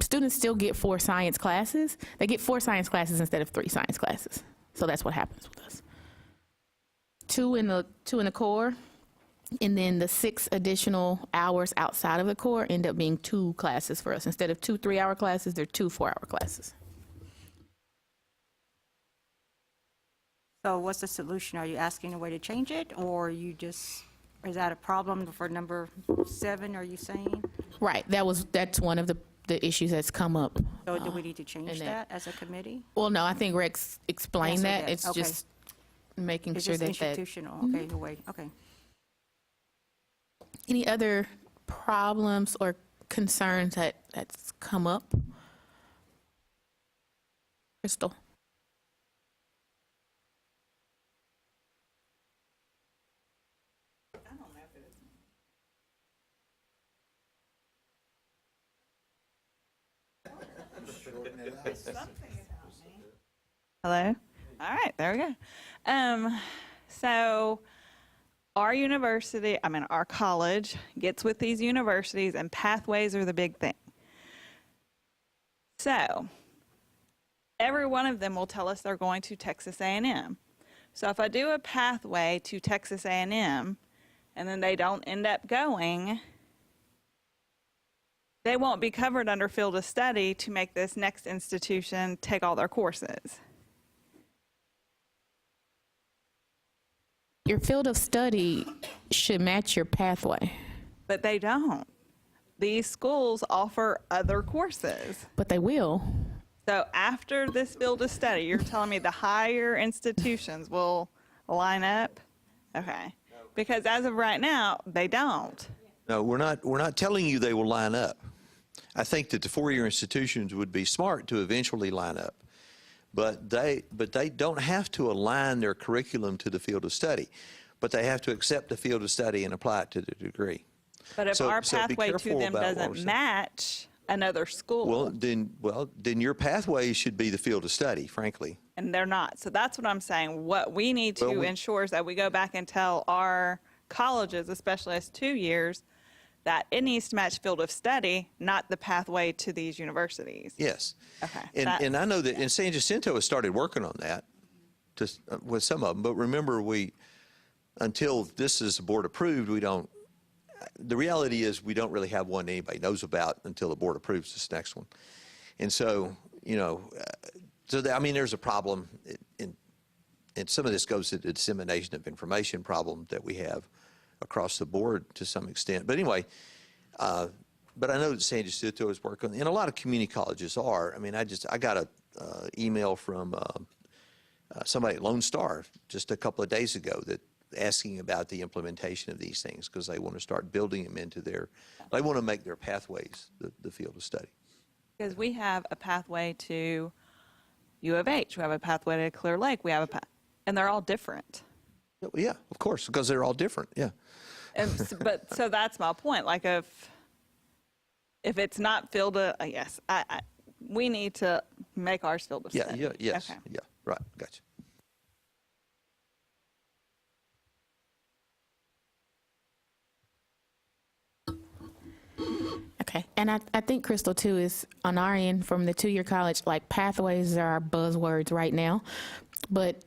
students still get 4 science classes. They get 4 science classes instead of 3 science classes. So that's what happens with us. 2 in the core, and then the 6 additional hours outside of the core end up being 2 classes for us. Instead of 2 3-hour classes, they're 2 4-hour classes. So what's the solution? Are you asking a way to change it, or is that a problem for number 7, are you saying? Right, that's one of the issues that's come up. So do we need to change that as a committee? Well, no, I think Rex explained Yes, that. did. It's Okay. just making It's sure just that institutional, okay, the way, okay. Any other problems or concerns that's come up? Crystal? Hello? All right, there we go. So our college gets with these universities, and pathways are the big thing. So every one of them will tell us they're going to Texas A&M. So if I do a pathway to Texas A&M, and then they don't end up going, they won't be covered under field of study to make this next institution take all their courses. Your field of study should match your pathway. But they don't. These schools offer other courses. But they will. So after this field of study, you're telling me the higher institutions will line up? Okay. Because as of right now, they don't. No, we're not telling you they will line up. I think that the four-year institutions would be smart to eventually line up. But they don't have to align their curriculum to the field of study, but they have to accept the field of study and apply it to the degree. But if our So be pathway to careful them about what we're doesn't saying. match another school, Well, then your pathway should be the field of study, frankly. and they're not. So that's what I'm saying. What we need to Well, ensure is that we go back and tell our colleges, especially as 2 years, that it needs to match field of study, not the pathway to these universities. Yes. Okay. And I know that, and San Jacinto has started working on that with some of them, but remember, until this is board approved, the reality is we don't really have one that anybody knows about until the board approves this next one. And so, there's a problem, and some of this goes to the dissemination of information problem that we have across the board to some extent. But anyway, but I know that San Jacinto is working, and a lot of community colleges are. I mean, I got a email from somebody at Lone Star just a couple of days ago that asking about the implementation of these things because they want to start building them into they want to make their pathways the field of study. Because we have a pathway to U of H, we have a pathway to Clear Lake, we have and they're all different. Yeah, of course, because they're all different, yeah. And so that's my point. Like if it's not field of, yes, we need to make ours field of study. Yeah, yes, Okay. yeah, right, gotcha. Okay, and I think, Crystal, too, is on our end from the two-year college, like pathways are our buzzwords right now, but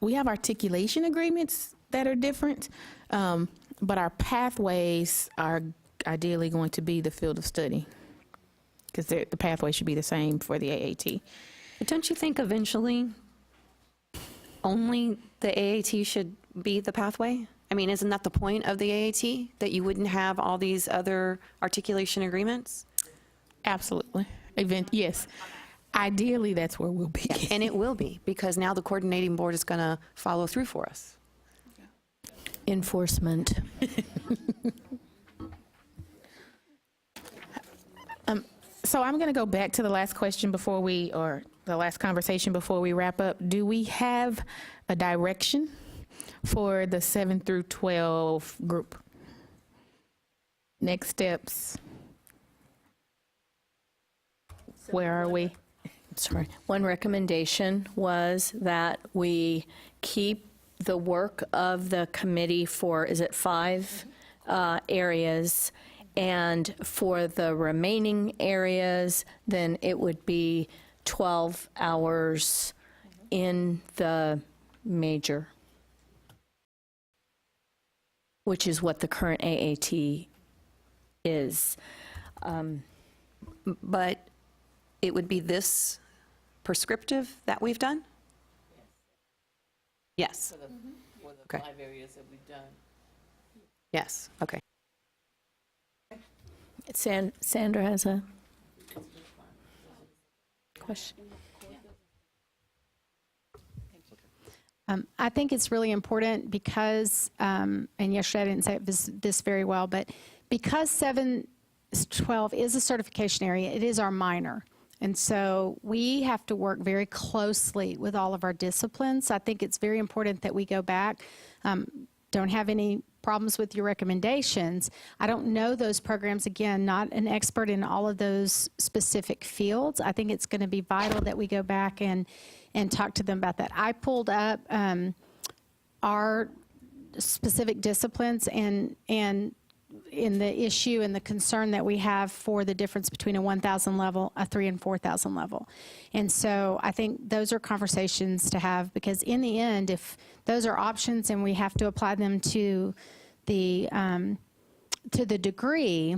we have articulation agreements that are different, but our pathways are ideally going to be the field of study because the pathway should be the same for the AAT. But don't you think eventually only the AAT should be the pathway? I mean, isn't that the point of the AAT, that you wouldn't have all these other articulation agreements? Absolutely. Yes. Ideally, that's where we'll be. And it will be, because now the coordinating board is going to follow through for us. Enforcement. So I'm going to go back to the last question or the last conversation before we wrap up. Do we have a direction for the 7 through 12 group? Next steps? Where are we? Sorry. One recommendation was that we keep the work of the committee for, is it 5 areas? And for the remaining areas, then it would be 12 hours in the major, which is what the current AAT is. But it would be this prescriptive that we've done? Yes. For the Okay. 5 areas that we've done. Yes, okay. Sandra has a question. I think it's really important because, and yesterday I didn't say this very well, but because 7-12 is a certification area, it is our minor. And so we have to work very closely with all of our disciplines. I think it's very important that we go back. Don't have any problems with your recommendations. I don't know those programs, again, not an expert in all of those specific fields. I think it's going to be vital that we go back and talk to them about that. I pulled up our specific disciplines and in the issue and the concern that we have for the difference between a 1,000 level, a 3,000 and 4,000 level. And so I think those are conversations to have, because in the end, if those are options and we have to apply them to the degree,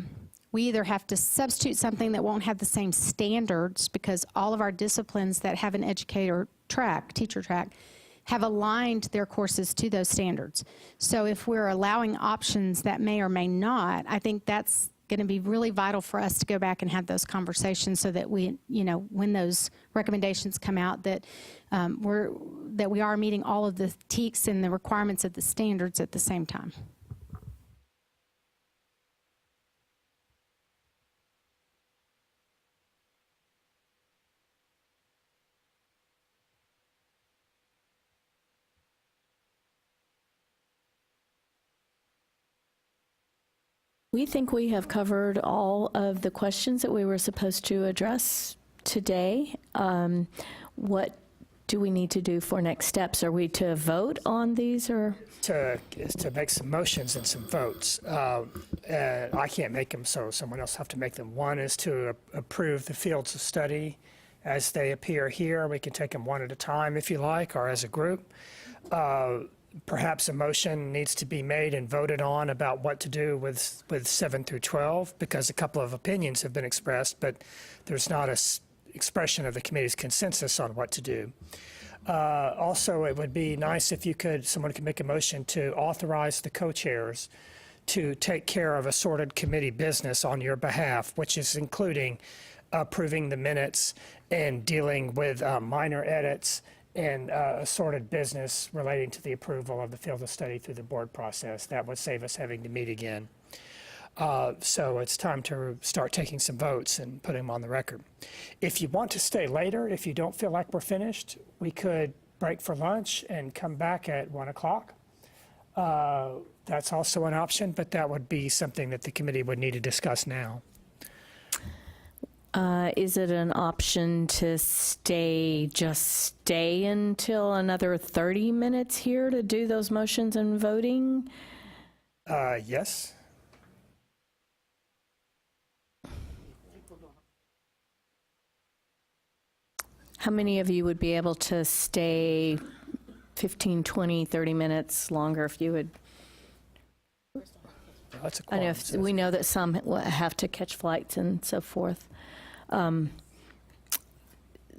we either have to substitute something that won't have the same standards, because all of our disciplines that have an educator track, teacher track, have aligned their courses to those standards. So if we're allowing options that may or may not, I think that's going to be really vital for us to go back and have those conversations so that we, when those recommendations come out, that we are meeting all of the TEKS and the requirements of the standards at the same time. We think we have covered all of the questions that we were supposed to address today. What do we need to do for next steps? Are we to vote on these, or? To make some motions and some votes. I can't make them, so someone else have to make them. One is to approve the fields of study as they appear here. We can take them one at a time if you like, or as a group. Perhaps a motion needs to be made and voted on about what to do with 7 through 12, because a couple of opinions have been expressed, but there's not an expression of the committee's consensus on what to do. Also, it would be nice if someone could make a motion to authorize the co-chairs to take care of assorted committee business on your behalf, which is including approving the minutes and dealing with minor edits and assorted business relating to the approval of the field of study through the board process. That would save us having to meet again. So it's time to start taking some votes and putting them on the record. If you want to stay later, if you don't feel like we're finished, we could break for lunch and come back at 1 o'clock. That's also an option, but that would be something that the committee would need to discuss now. Is it an option to stay until another 30 minutes here to do those motions and voting? Yes. How many of you would be able to stay 15, 20, 30 minutes longer if you would? That's a I know quorum. we know that some have to catch flights and so forth.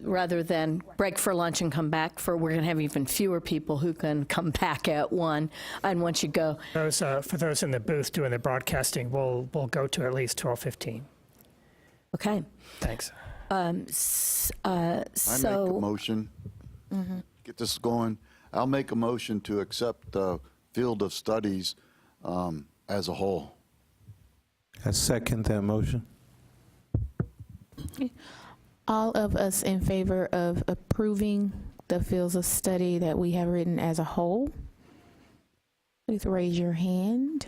Rather than break for lunch and come back we're going to have even fewer people who can come back at 1. And once you go. For those in the booth doing the broadcasting, we'll go to at least 12:15. Okay. Thanks. I make a motion. Get this going. I'll make a motion to accept the field of studies as a whole. I second that motion. All of us in favor of approving the fields of study that we have written as a whole, please raise your hand.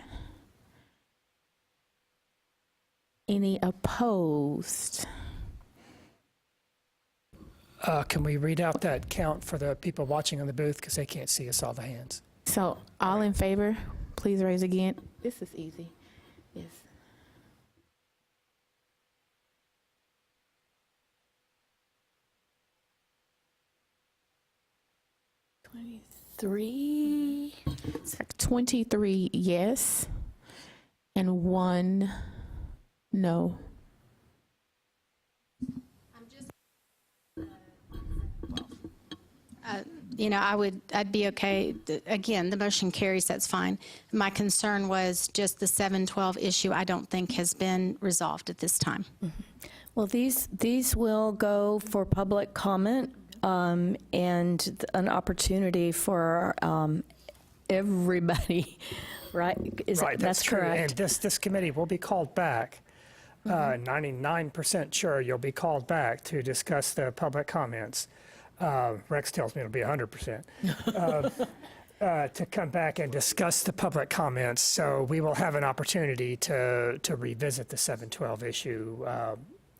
Any opposed? Can we read out that count for the people watching on the booth, because they can't see us all the hands? So all in favor, please raise again. This is easy. Yes. It's like 23 yes and 1 no. I'd be okay. Again, the motion carries, that's fine. My concern was just the 712 issue I don't think has been resolved at this time. Well, these will go for public comment and an opportunity for everybody, right? Right, that's true. correct? And this committee will be called back. 99% sure you'll be called back to discuss the public comments. Rex tells me it'll be 100%. To come back and discuss the public comments. So we will have an opportunity to revisit the 712 issue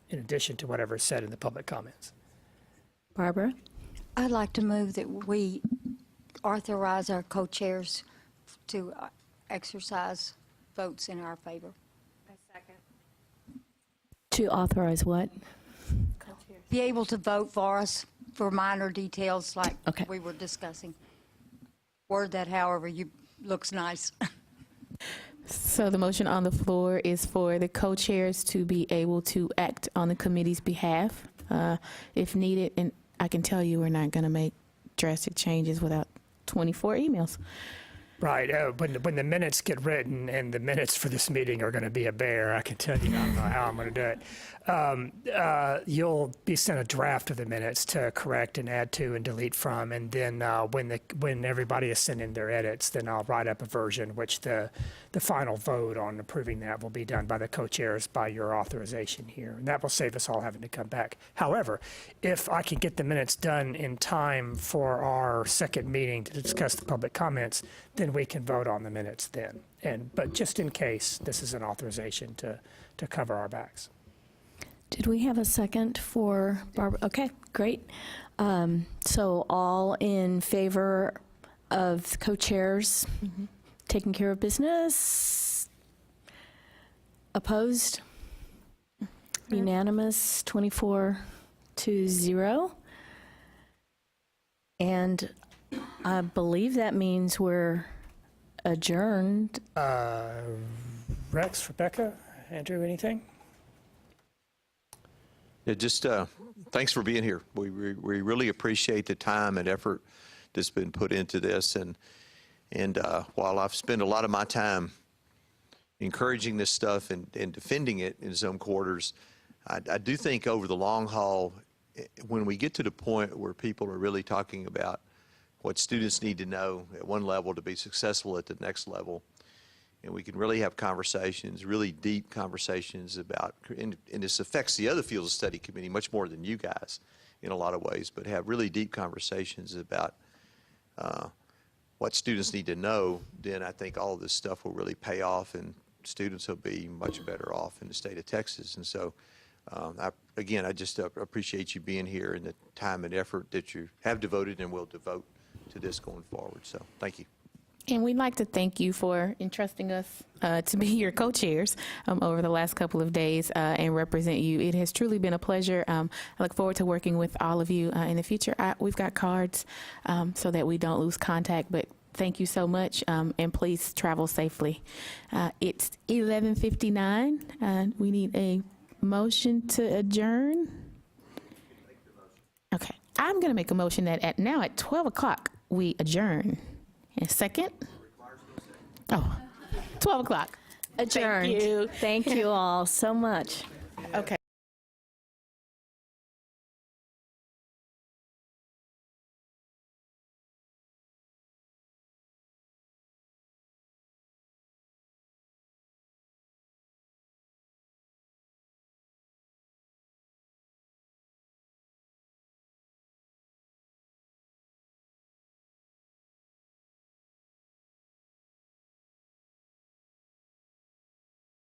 in addition to whatever is said in the public comments. Barbara? I'd like to move that we authorize our co-chairs to exercise votes in our favor. To authorize what? Be able to vote for us for minor details like Okay. we were discussing. Word that however you looks nice. So the motion on the floor is for the co-chairs to be able to act on the committee's behalf if needed. And I can tell you we're not going to make drastic changes without 24 emails. Right. When the minutes get written, and the minutes for this meeting are going to be a bear, I can tell you. I don't know how I'm going to do it. You'll be sent a draft of the minutes to correct and add to and delete from, and then when everybody is sending their edits, then I'll write up a version, which the final vote on approving that will be done by the co-chairs by your authorization here, and that will save us all having to come back. However, if I can get the minutes done in time for our second meeting to discuss the public comments, then then we can vote on the minutes then. But just in case, this is an authorization to cover our backs. Did we have a second for Barbara? Okay, great. So all in favor of co-chairs taking care of business? Opposed? Unanimous, 24-0. And I believe that means we're adjourned. Rex, Rebecca, Andrew, anything? Yeah, just thanks for being here. We really appreciate the time and effort that's been put into this. And while I've spent a lot of my time encouraging this stuff and defending it in some quarters, I do think over the long haul, when we get to the point where people are really talking about what students need to know at one level to be successful at the next level, and we can really have conversations, really deep conversations about, and this affects the other fields of study committee much more than you guys in a lot of ways, but have really deep conversations about what students need to know, then I think all of this stuff will really pay off and students will be much better off in the state of Texas. And so, again, I just appreciate you being here and the time and effort that you have devoted and will devote to this going forward. So thank you. And we'd like to thank you for entrusting us to be your co-chairs over the last couple of days and represent you. It has truly been a pleasure. I look forward to working with all of you in the future. We've got cards so that we don't lose contact, but thank you so much, and please travel safely. It's 11:59. We need a motion to adjourn. Okay, I'm going to make a motion that at 12 o'clock we adjourn. A second? Oh, 12 o'clock. Adjourned. Thank you. Thank you all so much.